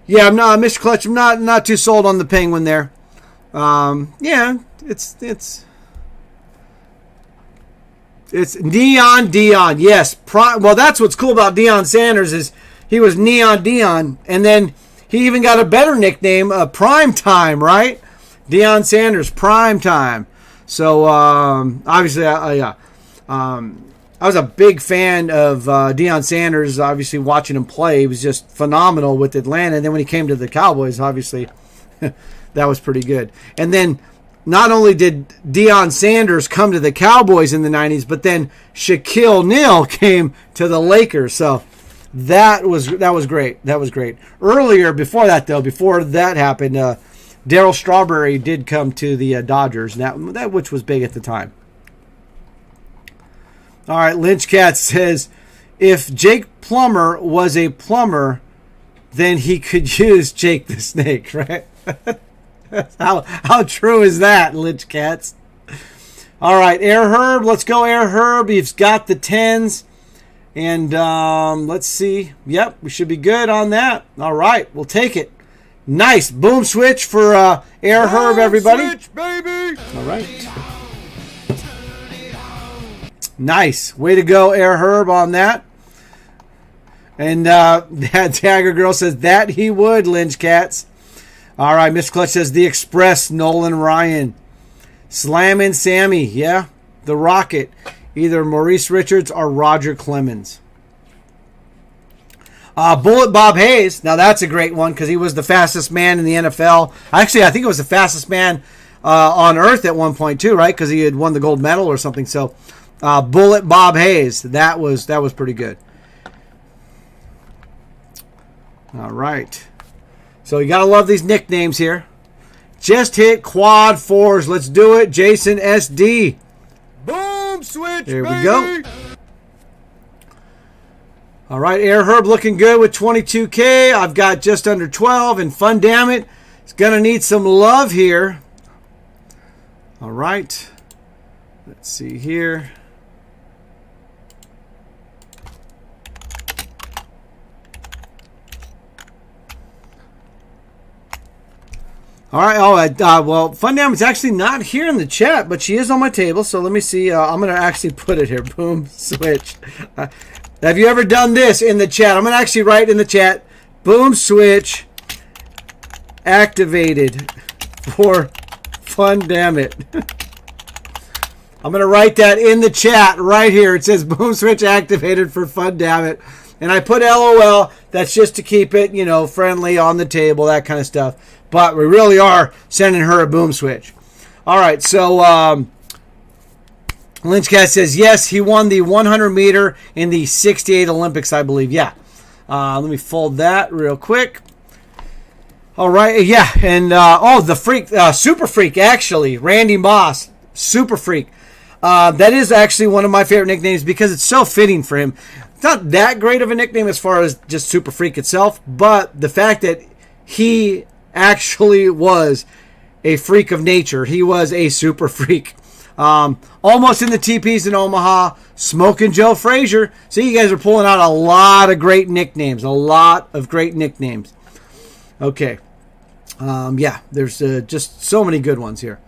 Yeah, I'm not, Mr. Clutch, I'm not too sold on the Penguin there. Yeah, it's Neon Dion. Yes. Well, that's what's cool about Deion Sanders is he was Neon Dion, and then he even got a better nickname, Prime Time, right? Deion Sanders, Prime Time. So, obviously, I was a big fan of Deion Sanders, obviously, watching him play. He was just phenomenal with Atlanta. And then when he came to the Cowboys, obviously, that was pretty good. And then not only did Deion Sanders come to the Cowboys in the 90s, but then Shaquille O'Neal came to the Lakers. So, that was great. That was great. Earlier, before that happened, Darryl Strawberry did come to the Dodgers, that which was big at the time. All right, Lynch Cat says, if Jake Plummer was a plumber, then he could use Jake the Snake, right? How true is that, Lynch Cats? All right, Air Herb, let's go Air Herb. He's got the 10s. And let's see. Yep, we should be good on that. All right, we'll take it. Nice. Boom switch for Air Herb, everybody. Switch, baby. All right. Nice. Way to go, Air Herb, on that. And that Tiger Girl says that he would, Lynch Cats. All right, Mr. Clutch says the Express, Nolan Ryan. Slammin' Sammy, yeah. The Rocket. Either Maurice Richards or Roger Clemens. Bullet Bob Hayes. Now that's a great one because he was the fastest man in the NFL. Actually, I think it was the fastest man on earth at one point too, right? Because he had won the gold medal or something. So, Bullet Bob Hayes. That was pretty good. All right. So you gotta love these nicknames here. Just hit quad 4s. Let's do it, Jason SD. Boom switch, There we baby. go. All right, Air Herb looking good with 22K. I've got just under 12, and Fun Damn It, it's going to need some love here. All right. Let's see here. All right. Well, Fun Damn It's actually not here in the chat, but she is on my table. So let me see. I'm going to actually put it here. Boom, switch. Have you ever done this in the chat? I'm going to actually write in the chat, boom switch activated for Fun Damn It. I'm going to write that in the chat right here. It says boom switch activated for Fun Damn It. And I put LOL. That's just to keep it, you know, friendly on the table, that kind of stuff. But we really are sending her a boom switch. All right, so Lynchcat says, yes, he won the 100 meter in the 68 Olympics, I believe. Yeah. Let me fold that real quick. All right, yeah, and the freak, super freak, actually, Randy Moss, super freak. That is actually one of my favorite nicknames because it's so fitting for him. It's not that great of a nickname as far as just super freak itself, but the fact that he actually was a freak of nature, he was a super freak. Almost in the TPs in Omaha, Smoking Joe Frazier. See, you guys are pulling out a lot of great nicknames. Okay. Yeah, there's just so many good ones here.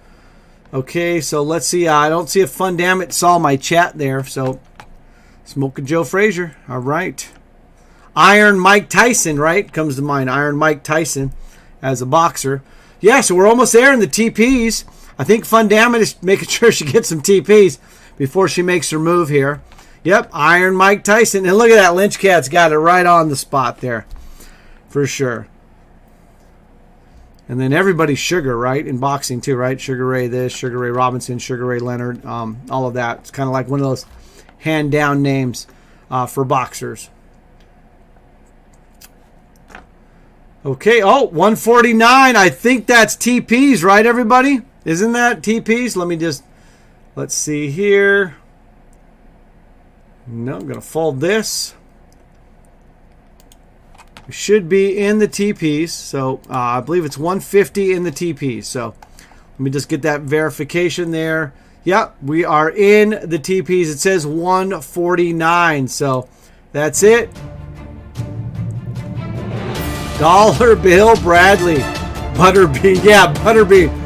Okay, so let's see. I don't see if Fun Damn It saw my chat there. So, Smoking Joe Frazier. All right. Iron Mike Tyson, right? Comes to mind. Iron Mike Tyson as a boxer. Yeah, so we're almost there in the TPs. I think Fun Damn It is making sure she gets some TPs before she makes her move here. Yep, Iron Mike Tyson. And look at that. Lynch Cat's got it right on the spot there. For sure. And then everybody's Sugar, right? In boxing too, right? Sugar Ray this, Sugar Ray Robinson, Sugar Ray Leonard, all of that. It's kind of like one of those hand-down names for boxers. Okay, 149. I think that's TPs, right, everybody? Isn't that TPs? Let's see here. No, I'm going to fold this. We should be in the TPs. So I believe it's 150 in the TPs. So let me just get that verification there. Yep, we are in the TPs. It says 149. So that's it. Dollar Bill Bradley. Butterbean. Yeah, Butterbean.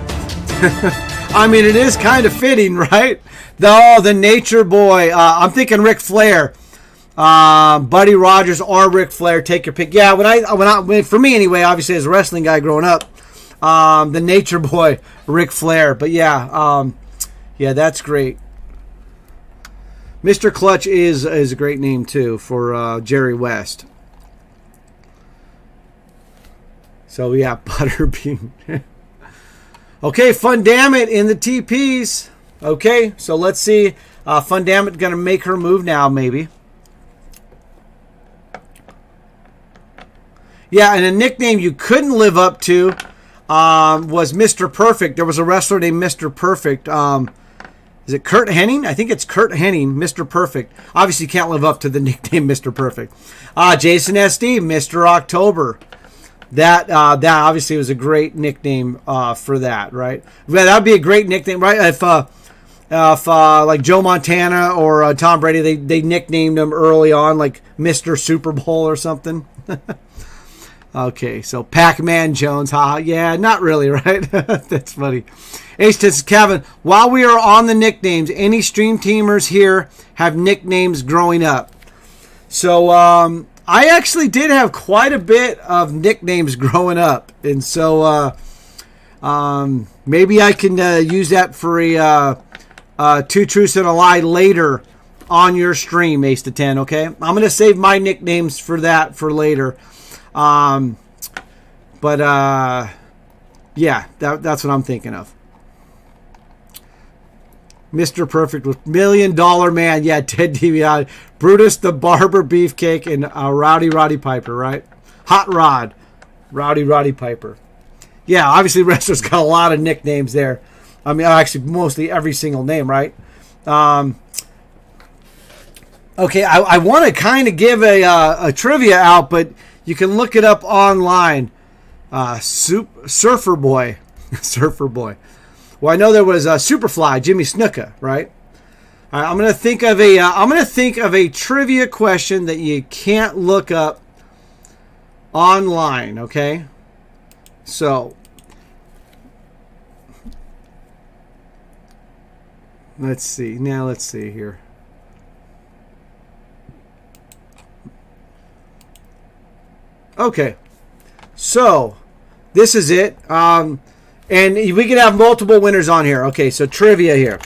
I mean, it is kind of fitting, right? The Nature Boy. I'm thinking Ric Flair. Buddy Rogers or Ric Flair. Take your pick. Yeah, for me anyway, obviously as a wrestling guy growing up, the Nature Boy, Ric Flair. But yeah, that's great. Mr. Clutch is a great name too for Jerry West. So yeah, Butterbean. Okay, Fun Damn It in the TPs. Okay, so let's see. Fun Damn It gonna make her move now, maybe. Yeah, and a nickname you couldn't live up to was Mr. Perfect. There was a wrestler named Mr. Perfect. Is it Kurt Hennig? I think it's Kurt Hennig, Mr. Perfect. Obviously, you can't live up to the nickname Mr. Perfect. Jason S.D., Mr. October. That obviously was a great nickname for that, right? Yeah, that would be a great nickname, right? If like Joe Montana or Tom Brady, they nicknamed him early on, like Mr. Super Bowl or something. Okay, so Pac-Man Jones, yeah, not really, right? That's funny. H. Kevin, while we are on the nicknames, any stream teamers here have nicknames growing up? So, I actually did have quite a bit of nicknames growing up. And so, maybe I can use that for a Two Truths and a Lie later on your stream, Ace to 10, okay? I'm going to save my nicknames for that for later. Yeah, that's what I'm thinking of. Mr. Perfect with $1 Million Man. Yeah, Ted DiBiase. Brutus the Barber Beefcake and Roddy Piper, right? Hot Rod. Roddy Piper. Yeah, obviously wrestlers got a lot of nicknames there. I mean, actually mostly every single name, right? Okay, I want to kind of give a trivia out, but you can look it up online. Surfer Boy. Surfer Boy. Well, I know there was Superfly, Jimmy Snuka, right? All right, I'm gonna think of a trivia question that you can't look up online. Okay, so let's see. Now let's see here. Okay, so this is it. And we can have multiple winners on here. Okay, so trivia here.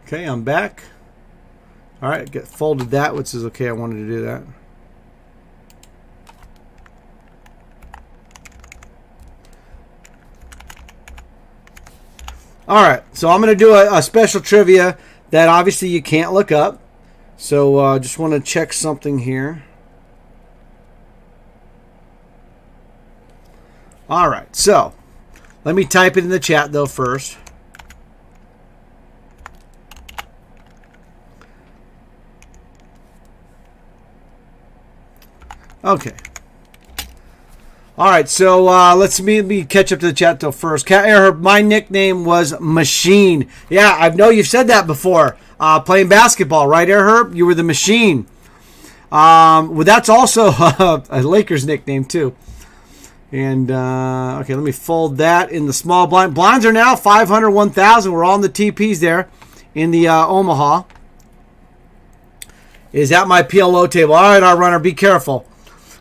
Okay, I'm back. All right, get folded that, which is okay. I wanted to do that. All right, so I'm going to do a special trivia that obviously you can't look up. So just want to check something here. All right, so let me type it in the chat though first. Okay. All right, so let's me catch up to the chat though first. Cat Air, my nickname was Machine. Yeah, I know you've said that before. Playing basketball, right, Air Herb? You were the Machine. Well, that's also a Lakers nickname too. And okay, let me fold that in the small blind. Blinds are now 500, 1,000. We're all in the TPs there in the Omaha. Is at my PLO table. All right, our runner, be careful.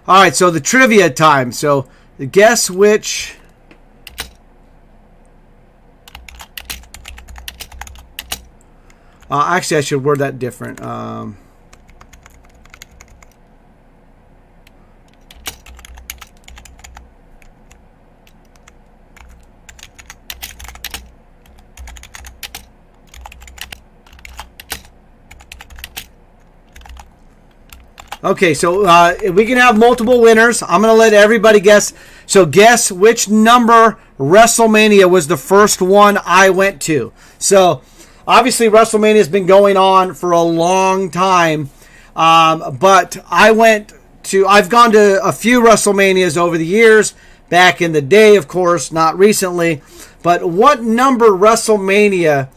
All right, so the trivia time. So guess which. Actually, I should word that different. Okay, so we can have multiple winners. I'm going to let everybody guess. So guess which number WrestleMania was the first one I went to. So obviously WrestleMania has been going on for a long time. But I've gone to a few WrestleManias over the years. Back in the day, of course, not recently. But what number WrestleMania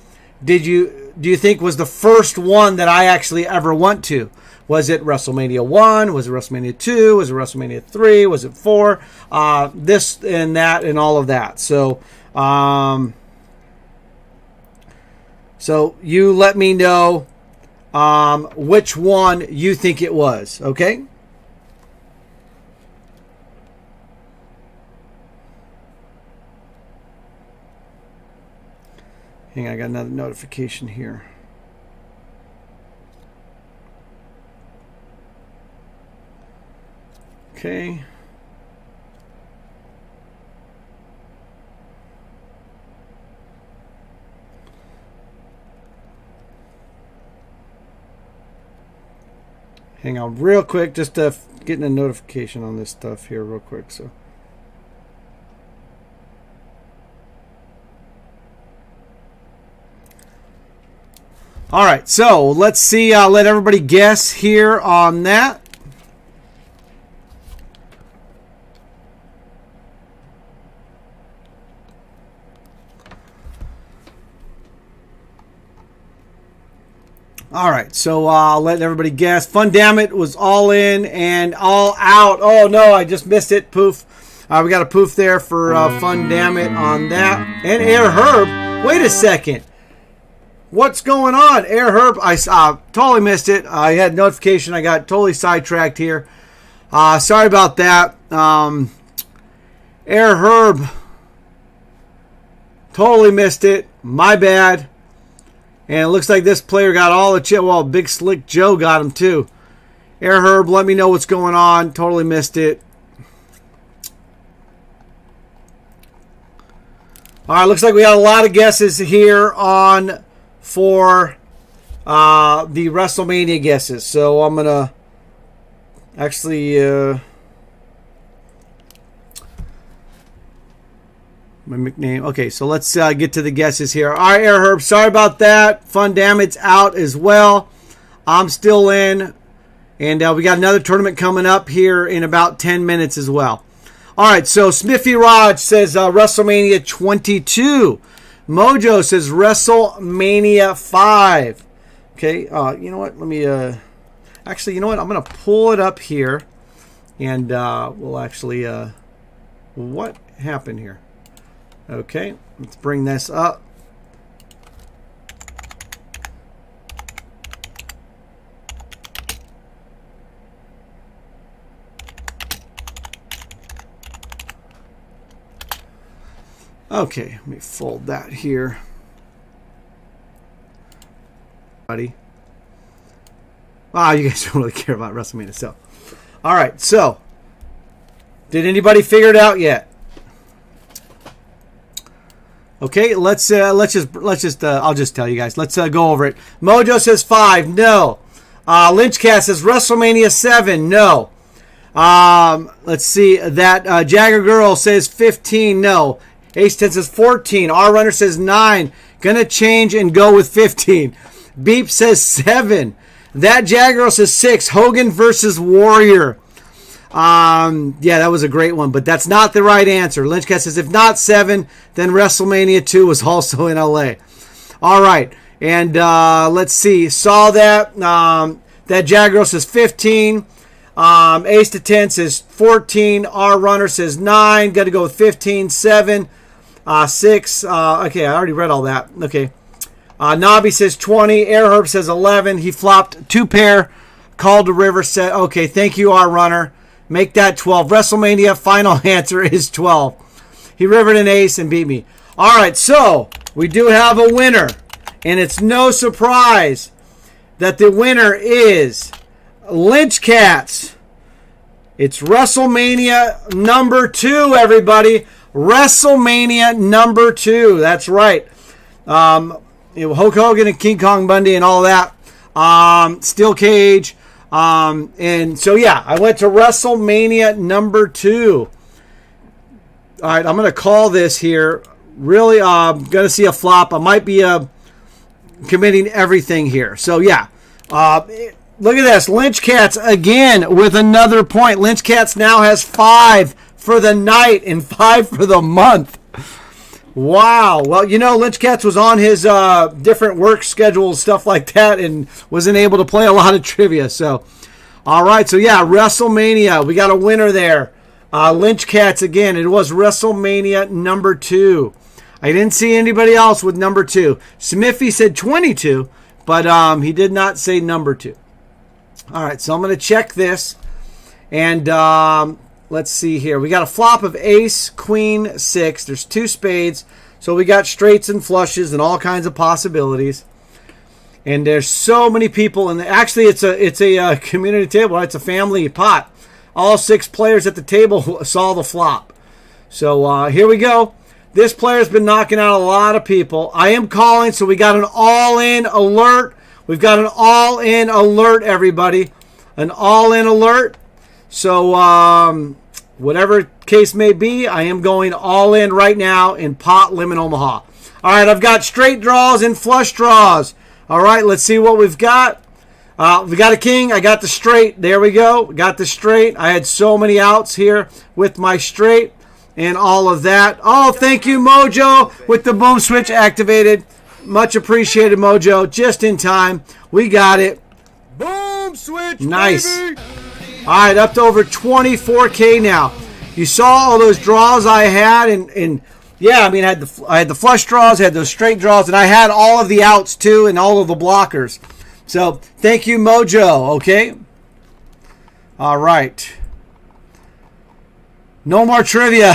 do you think was the first one that I actually ever went to? Was it WrestleMania 1? Was it WrestleMania 2? Was it WrestleMania 3? Was it 4? This and that and all of that. So, so you let me know which one you think it was, okay? Hang on, I got another notification here. Okay. Hang on real quick, just getting a notification on this stuff here real quick. So. All right, so let's see. Let everybody guess here on that. All right, so I'll let everybody guess. Fun Damn It was all in and all out. Oh, no, I just missed it. Poof. We got a poof there for Fun Damn It on that. And Air Herb. Wait a second. What's going on? Air Herb, I totally missed it. I had notification. I got totally sidetracked here. Sorry about that. Air Herb, totally missed it. My bad. And it looks like this player got all the chip. Well, Big Slick Joe got him too. Air Herb, let me know what's going on. Totally missed it. All right, looks like we got a lot of guesses here on for the WrestleMania guesses. So I'm going to actually... my nickname. Okay, so let's get to the guesses here. All right, Air Herb, sorry about that. Fun Damage out as well. I'm still in. And we got another tournament coming up here in about 10 minutes as well. All right, so Smithy Raj says WrestleMania 22. Mojo says WrestleMania 5. Okay, you know what? Let me... actually, you know what? I'm going to pull it up here. And we'll actually... what happened here? Okay, let's bring this up. Okay, let me fold that here. buddy. Wow, you guys don't really care about WrestleMania. So, all right. So, did anybody figure it out yet? Okay, let's just I'll just tell you guys. Let's go over it. Mojo says 5. No. Lynchcast says WrestleMania 7. No. Let's see. That Jagger Girl says 15. No. Ace 10 says 14. R Runner says 9. Gonna change and go with 15. Beep says 7. That Jagger Girl says 6. Hogan versus Warrior. Yeah, that was a great one, but that's not the right answer. Lynchcast says if not 7, then WrestleMania 2 was also in LA. All right, and let's see. Saw that. That Jagger Girl says 15. Ace to 10 says 14. R Runner says 9. Got to go with 15. 7. 6. Okay, I already read all that. Okay. Nobby says 20. Air Herb says 11. He flopped 2 pair. Called the River said, okay, thank you, R Runner. Make that 12. WrestleMania final answer is 12. He rivered an ace and beat me. All right, so we do have a winner. And it's no surprise that the winner is Lynch Cats. It's WrestleMania number 2, everybody. WrestleMania number 2. That's right. Hulk Hogan and King Kong Bundy and all that. Steel Cage. And so, yeah, I went to WrestleMania number 2. All right, I'm going to call this here. Really, going to see a flop. I might be committing everything here. So, yeah. Look at this. Lynch Cats again with another point. Lynch Cats now has 5 for the night and 5 for the month. Wow. Well, you know, Lynch Cats was on his different work schedules, stuff like that, and wasn't able to play a lot of trivia. So, all right. So, yeah, WrestleMania. We got a winner there. Lynch Cats again. It was WrestleMania number 2. I didn't see anybody else with number 2. Smithy said 22, but he did not say number 2. All right. So, I'm going to check this. And let's see here. We got a flop of ace, queen, 6. There's 2 spades. So we got straights and flushes and all kinds of possibilities. And there's so many people. And actually, it's a community table. Right? It's a family pot. All 6 players at the table saw the flop. So here we go. This player's been knocking out a lot of people. I am calling, so we got an all-in alert. We've got an all-in alert, everybody. An all-in alert. So, whatever case may be, I am going all in right now in Pot Limit Omaha. All right, I've got straight draws and flush draws. All right, let's see what we've got. We got a king. I got the straight. There we go. Got the straight. I had so many outs here with my straight and all of that. Oh, thank you, Mojo, with the boom switch activated. Much appreciated, Mojo. Just in time. We got it. Boom switch, nice. baby. All right, up to over 24K now. You saw all those draws I had, and yeah, I mean, I had the flush draws, I had those straight draws, and I had all of the outs too, and all of the blockers. So thank you, Mojo. Okay. All right. No more trivia.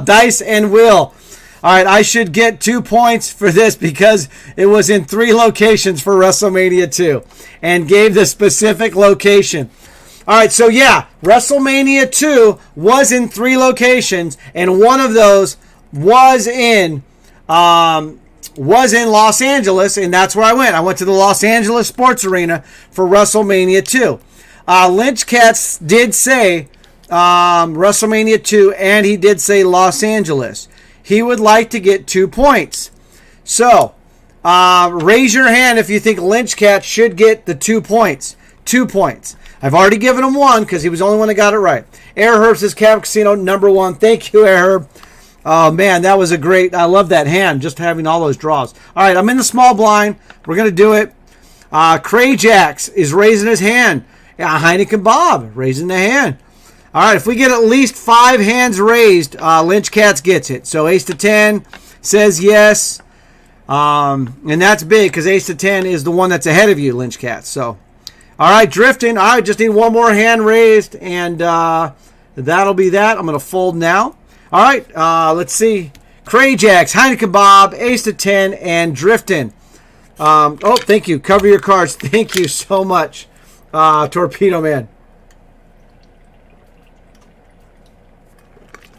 Dice and Will. All right, I should get 2 points for this because it was in 3 locations for WrestleMania 2 and gave the specific location. All right, so yeah, WrestleMania 2 was in 3 locations, and one of those was in Los Angeles, and that's where I went. I went to the Los Angeles Sports Arena for WrestleMania 2. Lynch Cats did say WrestleMania 2, and he did say Los Angeles. He would like to get 2 points. So, raise your hand if you think Lynch Cats should get the 2 points. 2 points. I've already given him 1 because he was the only one that got it right. Air Herb says Cab Casino number 1. Thank you, Air Herb. Oh, man, that was a great... I love that hand, just having all those draws. All right, I'm in the small blind. We're going to do it. Crayjax is raising his hand. Heineken Bob raising the hand. All right, if we get at least 5 hands raised, Lynch Cats gets it. So ace to 10 says yes. And that's big because ace to 10 is the one that's ahead of you, Lynch Cats. So... all right, drifting. All right, just need 1 more hand raised, and that'll be that. I'm going to fold now. All right, let's see. Crayjax, Heineken Bob, ace to 10, and drifting. Oh, thank you. Cover your cards. Thank you so much, Torpedo Man.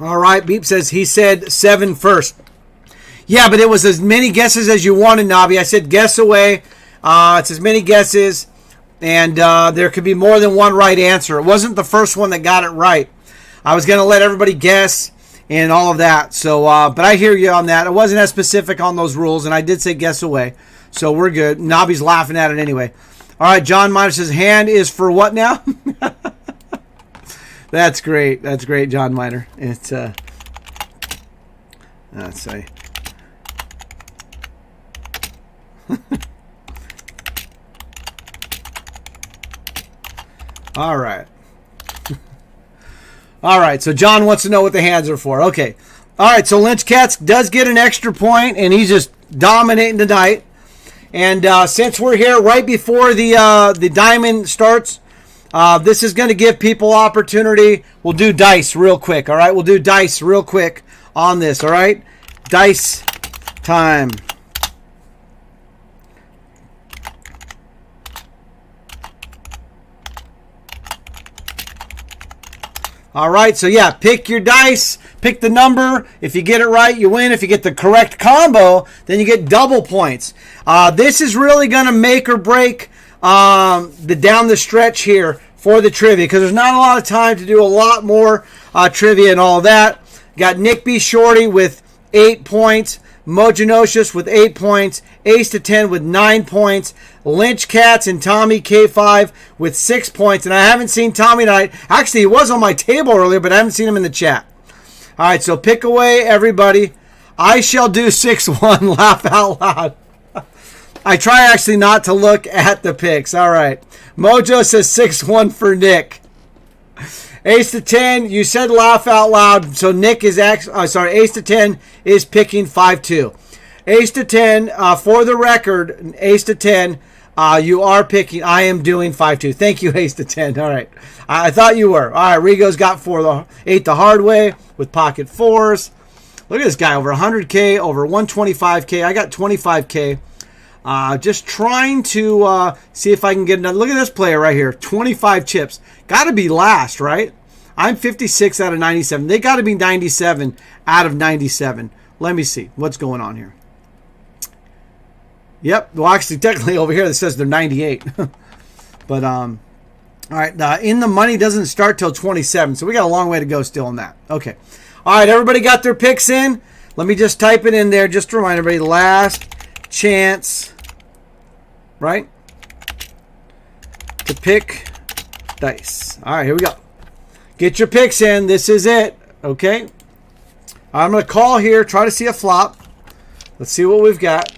All right, Beep says he said 7 first. Yeah, but it was as many guesses as you wanted, Nobby. I said guess away. It's as many guesses, and there could be more than one right answer. It wasn't the first one that got it right. I was going to let everybody guess and all of that. So, but I hear you on that. I wasn't as specific on those rules, and I did say guess away. So we're good. Nobby's laughing at it anyway. All right, John Miner says hand is for what now? That's great. That's great, John Miner. It's let's see. All right. All right, so John wants to know what the hands are for. Okay. All right, so Lynch Cats does get an extra point, and he's just dominating tonight. And since we're here right before the diamond starts, this is going to give people opportunity. We'll do dice real quick, all right? We'll do dice real quick on this, all right? Dice time. All right, so yeah, pick your dice, pick the number. If you get it right, you win. If you get the correct combo, then you get double points. This is really going to make or break the down the stretch here for the trivia, because there's not a lot of time to do a lot more trivia and all that. Got Nick B. Shorty with 8 points, Mojanocious with 8 points, Ace to 10 with 9 points, Lynch Cats and Tommy K5 with 6 points. And I haven't seen Tommy tonight. Actually, he was on my table earlier, but I haven't seen him in the chat. All right, so pick away, everybody. I shall do 6-1. Laugh out loud. I try actually not to look at the picks. All right. Mojo says 6-1 for Nick. Ace to 10, you said laugh out loud. So Nick is Ace to 10 is picking 5-2. Ace to 10, for the record, Ace to 10, you are picking, I am doing 5-2. Thank you, Ace to 10. All right. I thought you were. All right, Rigo's got 8 the hard way with pocket 4s. Look at this guy, over 100K, over 125K. I got 25K. Just trying to see if I can get another. Look at this player right here, 25 chips. Got to be last, right? I'm 56 out of 97. They got to be 97 out of 97. Let me see what's going on here. Yep. Well, actually, technically over here it says they're 98. But all right. In the money doesn't start till 27, so we got a long way to go still on that. Okay. All right. Everybody got their picks in. Let me just type it in there just to remind everybody. Last chance, right, to pick dice. All right, here we go. Get your picks in. This is it. Okay. I'm going to call here. Try to see a flop. Let's see what we've got.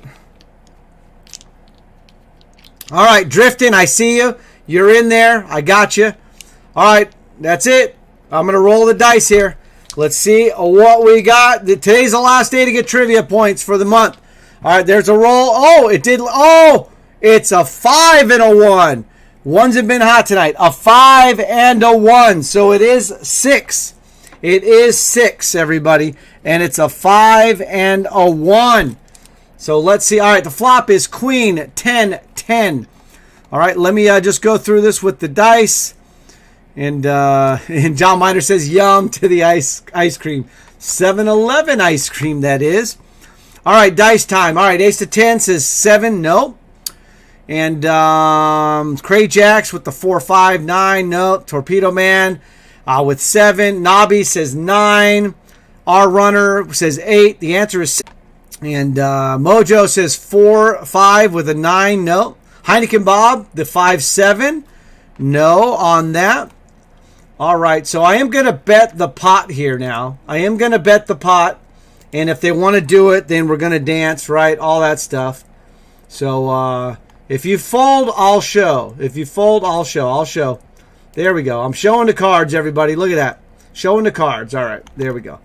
All right, Drifting, I see you. You're in there. I got you. All right, that's it. I'm going to roll the dice here. Let's see what we got. Today's the last day to get trivia points for the month. All right, there's a roll. Oh, it did. Oh, it's a 5 and a 1. Ones have been hot tonight. A 5 and a 1. So it is 6. It is 6, everybody. And it's a 5 and a 1. So let's see. All right, the flop is Queen 10 10. All right, let me just go through this with the dice. And John Miner says yum to the ice cream. 7-Eleven ice cream, that is. All right, dice time. All right, Ace to 10 says 7. No. And Cray Jacks with the 4-5. 9. No. Torpedo Man with 7. Nobby says 9. R Runner says 8. The answer is 6. And Mojo says 4-5 with a 9. No. Heineken Bob, the 5-7. No on that. All right, so I am going to bet the pot here now. I am going to bet the pot. And if they want to do it, then we're going to dance, right? All that stuff. So if you fold, I'll show. If you fold, I'll show. I'll show. There we go. I'm showing the cards, everybody. Look at that. Showing the cards. All right. There we go.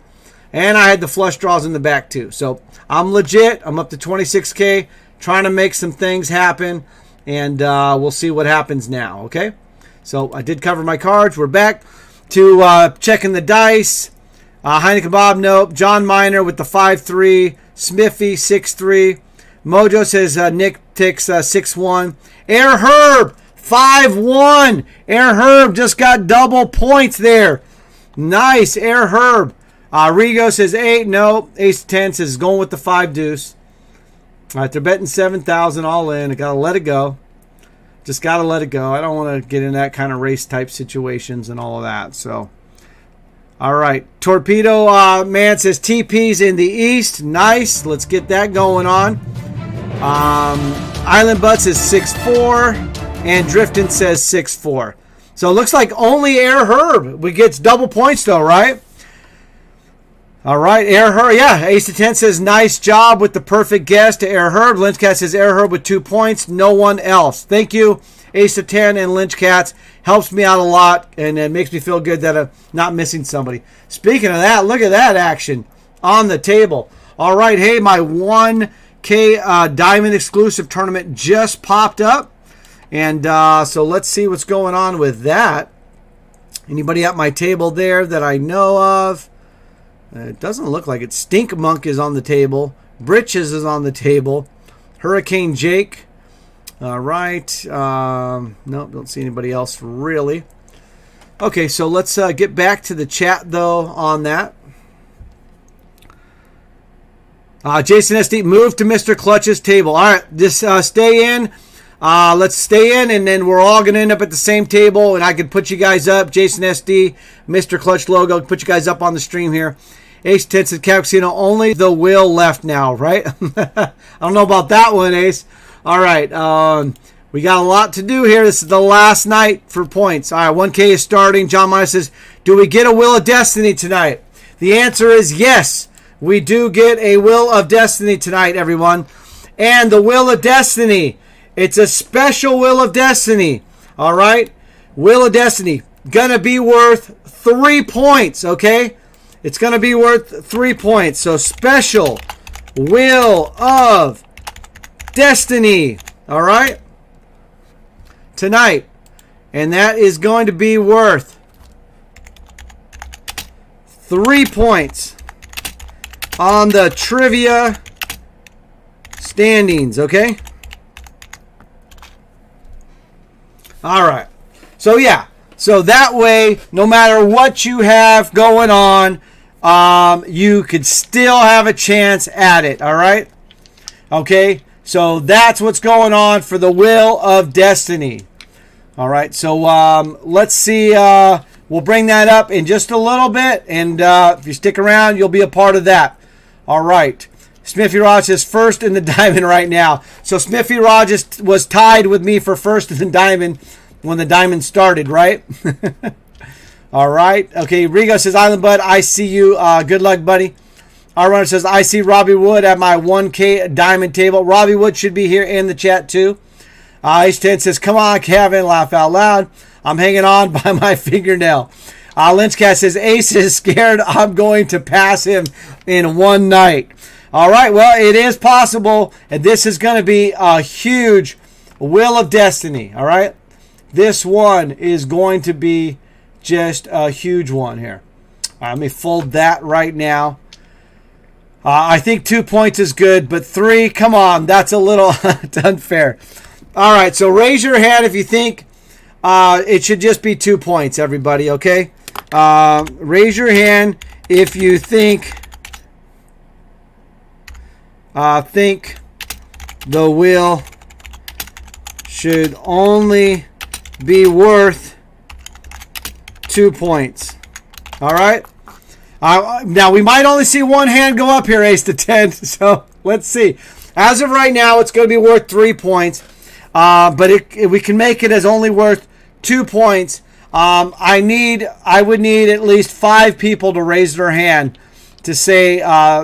And I had the flush draws in the back, too. So I'm legit. I'm up to 26K. Trying to make some things happen. And we'll see what happens now, okay? So I did cover my cards. We're back to checking the dice. Heineken Bob, nope. John Miner with the 5-3. Smithy, 6-3. Mojo says Nick Architects 6-1. Air Herb 5-1. Air Herb just got double points there. Nice, Air Herb. Rigo says 8. No. Ace 10 says going with the 5 deuce. All right, they're betting 7,000 all in. I got to let it go. Just got to let it go. I don't want to get in that kind of race type situations and all of that. So, all right. Torpedo Man says TP's in the east. Nice. Let's get that going on. Island Butt says 6-4. And Driftin says 6-4. So it looks like only Air Herb gets double points though, right? All right, Air Herb. Yeah, Ace of 10 says nice job with the perfect guess to Air Herb. Lynchcat says Air Herb with 2 points. No one else. Thank you, Ace of 10 and Lynchcats. Helps me out a lot, and it makes me feel good that I'm not missing somebody. Speaking of that, look at that action on the table. All right, hey, my 1K Diamond exclusive tournament just popped up. And so let's see what's going on with that. Anybody at my table there that I know of? It doesn't look like it. Stink Monk is on the table. Britches is on the table. Hurricane Jake. All right. Nope, don't see anybody else really. Okay, so let's get back to the chat, though, on that. Jason SD, move to Mr. Clutch's table. All right, just stay in. Let's stay in, and then we're all going to end up at the same table, and I can put you guys up. Jason SD, Mr. Clutch logo, put you guys up on the stream here. Ace 10 said Casino, only the will left now, right? I don't know about that one, Ace. All right, we got a lot to do here. This is the last night for points. All right, 1K is starting. John Meyer says, do we get a Will of Destiny tonight? The answer is yes. We do get a Will of Destiny tonight, everyone. And the Will of Destiny, it's a special Will of Destiny. All right? Will of Destiny. Gonna be worth 3 points, okay? It's gonna be worth 3 points. So special Will of Destiny. All right? Tonight. And that is going to be worth 3 points on the trivia standings, okay? All right. So, yeah. So, that way, no matter what you have going on, you could still have a chance at it, all right? Okay? So, that's what's going on for the Will of Destiny. All right. So, let's see. We'll bring that up in just a little bit. And if you stick around, you'll be a part of that. All right. Smithy Raj is first in the diamond right now. So Smithy Raj was tied with me for first in the diamond when the diamond started, right? All right. Okay, Rigo says, Island Bud, I see you. Good luck, buddy. Our runner says, I see Robbie Wood at my 1K diamond table. Robbie Wood should be here in the chat, too. Ace 10 says, come on, Kevin, laugh out loud. I'm hanging on by my fingernail. Lynchcat says, Ace is scared I'm going to pass him in one night. All right, well, it is possible, and this is going to be a huge Will of Destiny, all right? This one is going to be just a huge one here. All right, let me fold that right now. I think 2 points is good, but 3, come on, that's a little unfair. All right, so raise your hand if you think it should just be 2 points, everybody, okay? Raise your hand if you think the will should only be worth 2 points. All right? Now, we might only see one hand go up here, Ace to 10, so let's see. As of right now, it's going to be worth 3 points, but we can make it as only worth 2 points. I would need at least 5 people to raise their hand to say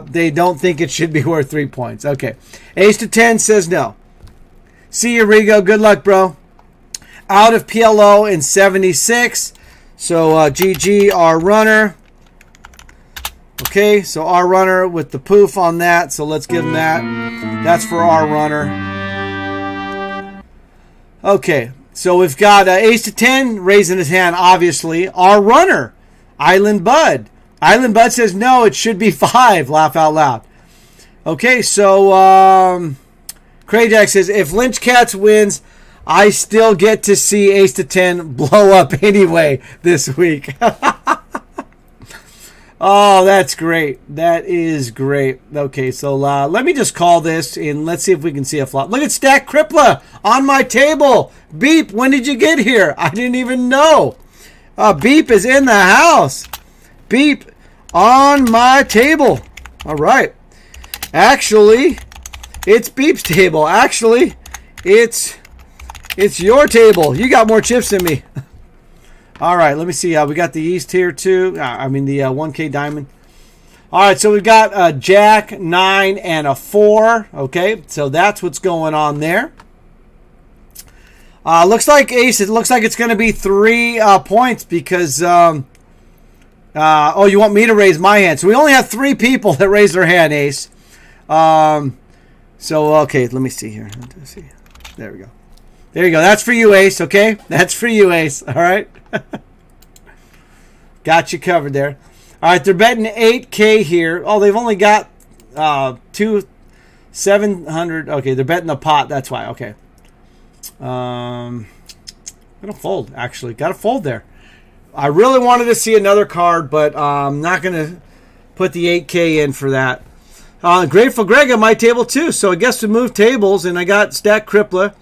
they don't think it should be worth 3 points. Okay. Ace to 10 says no. See you, Rigo. Good luck, bro. Out of PLO in 76. So GG, our runner. Okay, so our runner with the poof on that. So let's give him that. That's for our runner. Okay, so we've got Ace to 10 raising his hand, obviously. Our runner, Island Bud. Island Bud says, no, it should be 5. Laugh out loud. Okay, so Crayjack says, if Lynch Cats wins, I still get to see Ace to 10 blow up anyway this week. Oh, that's great. That is great. Okay, so let me just call this, and let's see if we can see a flop. Look at Stack Crippler on my table. Beep, when did you get here? I didn't even know. Beep is in the house. Beep on my table. All right. Actually, it's Beep's table. Actually, it's your table. You got more chips than me. All right, let me see. We got the East here too. I mean the 1K diamond. All right, so we've got a Jack, 9, and a 4. Okay, so that's what's going on there. Looks like Ace. It looks like it's going to be 3 points because. Oh, you want me to raise my hand? So we only have 3 people that raise their hand, Ace. So okay, let me see here. Let's see. There we go. There you go. That's for you, Ace. Okay, that's for you, Ace. All right. Got you covered there. All right, they're betting 8K here. Oh, they've only got 700. Okay, they're betting the pot. That's why. Okay. I'm gonna fold. Actually, got to fold there. I really wanted to see another card, but I'm not gonna put the 8K in for that. Grateful Greg at my table too. So I guess we moved tables, and I got Stack Crippler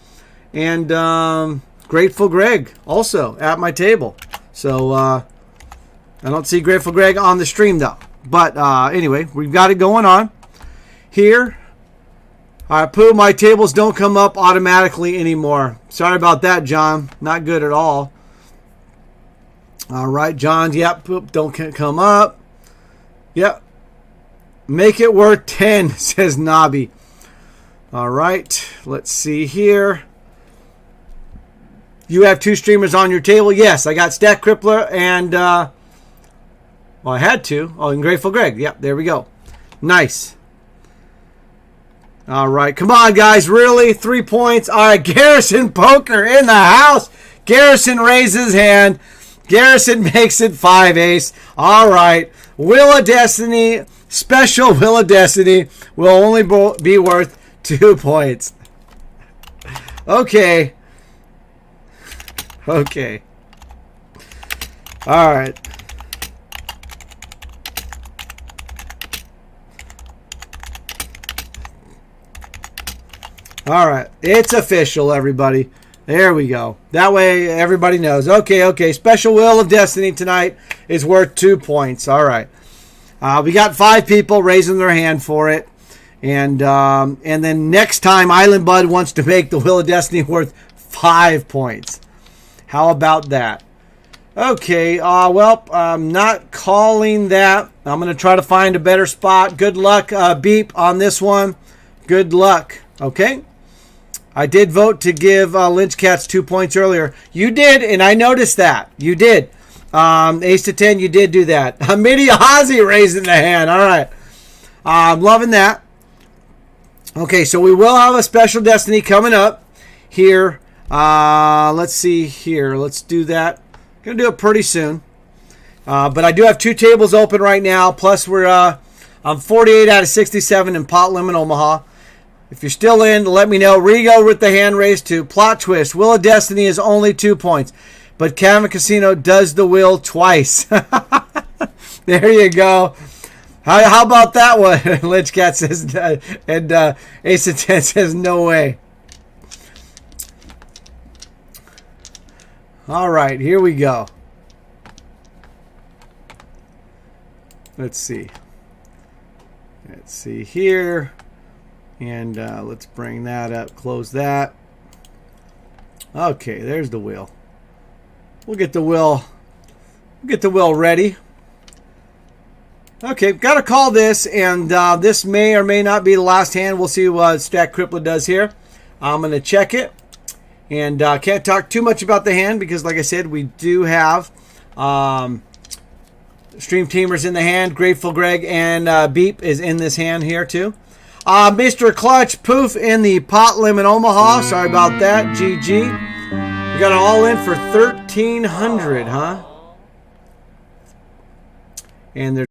and Grateful Greg also at my table. So I don't see Grateful Greg on the stream though. But anyway, we've got it going on here. All right, Pooh, my tables don't come up automatically anymore. Sorry about that, John. Not good at all. All right, John. Yep, Poop don't come up. Yep. Make it worth 10, says Nobby. All right, let's see here. You have 2 streamers on your table? Yes, I got Stack Crippler and, well, I had 2. Oh, and Grateful Greg. Yep, there we go. Nice. All right, come on, guys. Really? 3 points. All right, Garrison Poker in the house. Garrison raises his hand. Garrison makes it 5, Ace. All right. Wheel of Destiny, special Wheel of Destiny will only be worth 2 points. Okay. Okay. All right. All right. It's official, everybody. There we go. That way everybody knows. Okay. Special Wheel of Destiny tonight is worth 2 points. All right. We got 5 people raising their hand for it. And then next time Island Bud wants to make the Wheel of Destiny worth 5 points. How about that? Okay. Well, I'm not calling that. I'm going to try to find a better spot. Good luck, Beep, on this one. Good luck. Okay. I did vote to give Lynch Cats 2 points earlier. You did, and I noticed that. You did. Ace to 10, you did do that. Midi Hazi raising the hand. All right. I'm loving that. Okay, so we will have a special Destiny coming up here. Let's see here. Let's do that. Going to do it pretty soon. But I do have 2 tables open right now. Plus, I'm 48 out of 67 in Pot Limit Omaha. If you're still in, let me know. Rigo with the hand raised to plot twist. Wheel of Destiny is only 2 points, but Cavern Casino does the wheel twice. There you go. How about that one? Lynch Cat says, and Ace of 10 says, no way. All right, here we go. Let's see. Let's see here. And let's bring that up, close that. Okay, there's the wheel. We'll get the wheel ready. Okay, got to call this, and this may or may not be the last hand. We'll see what Stack Crippler does here. I'm going to check it, and can't talk too much about the hand because, like I said, we do have Stream Teamers in the hand. Grateful Greg and Beep is in this hand here too. Mr. Clutch Poof in the Pot Limit Omaha. Sorry about that. GG. We got it all in for 1,300, huh? And there's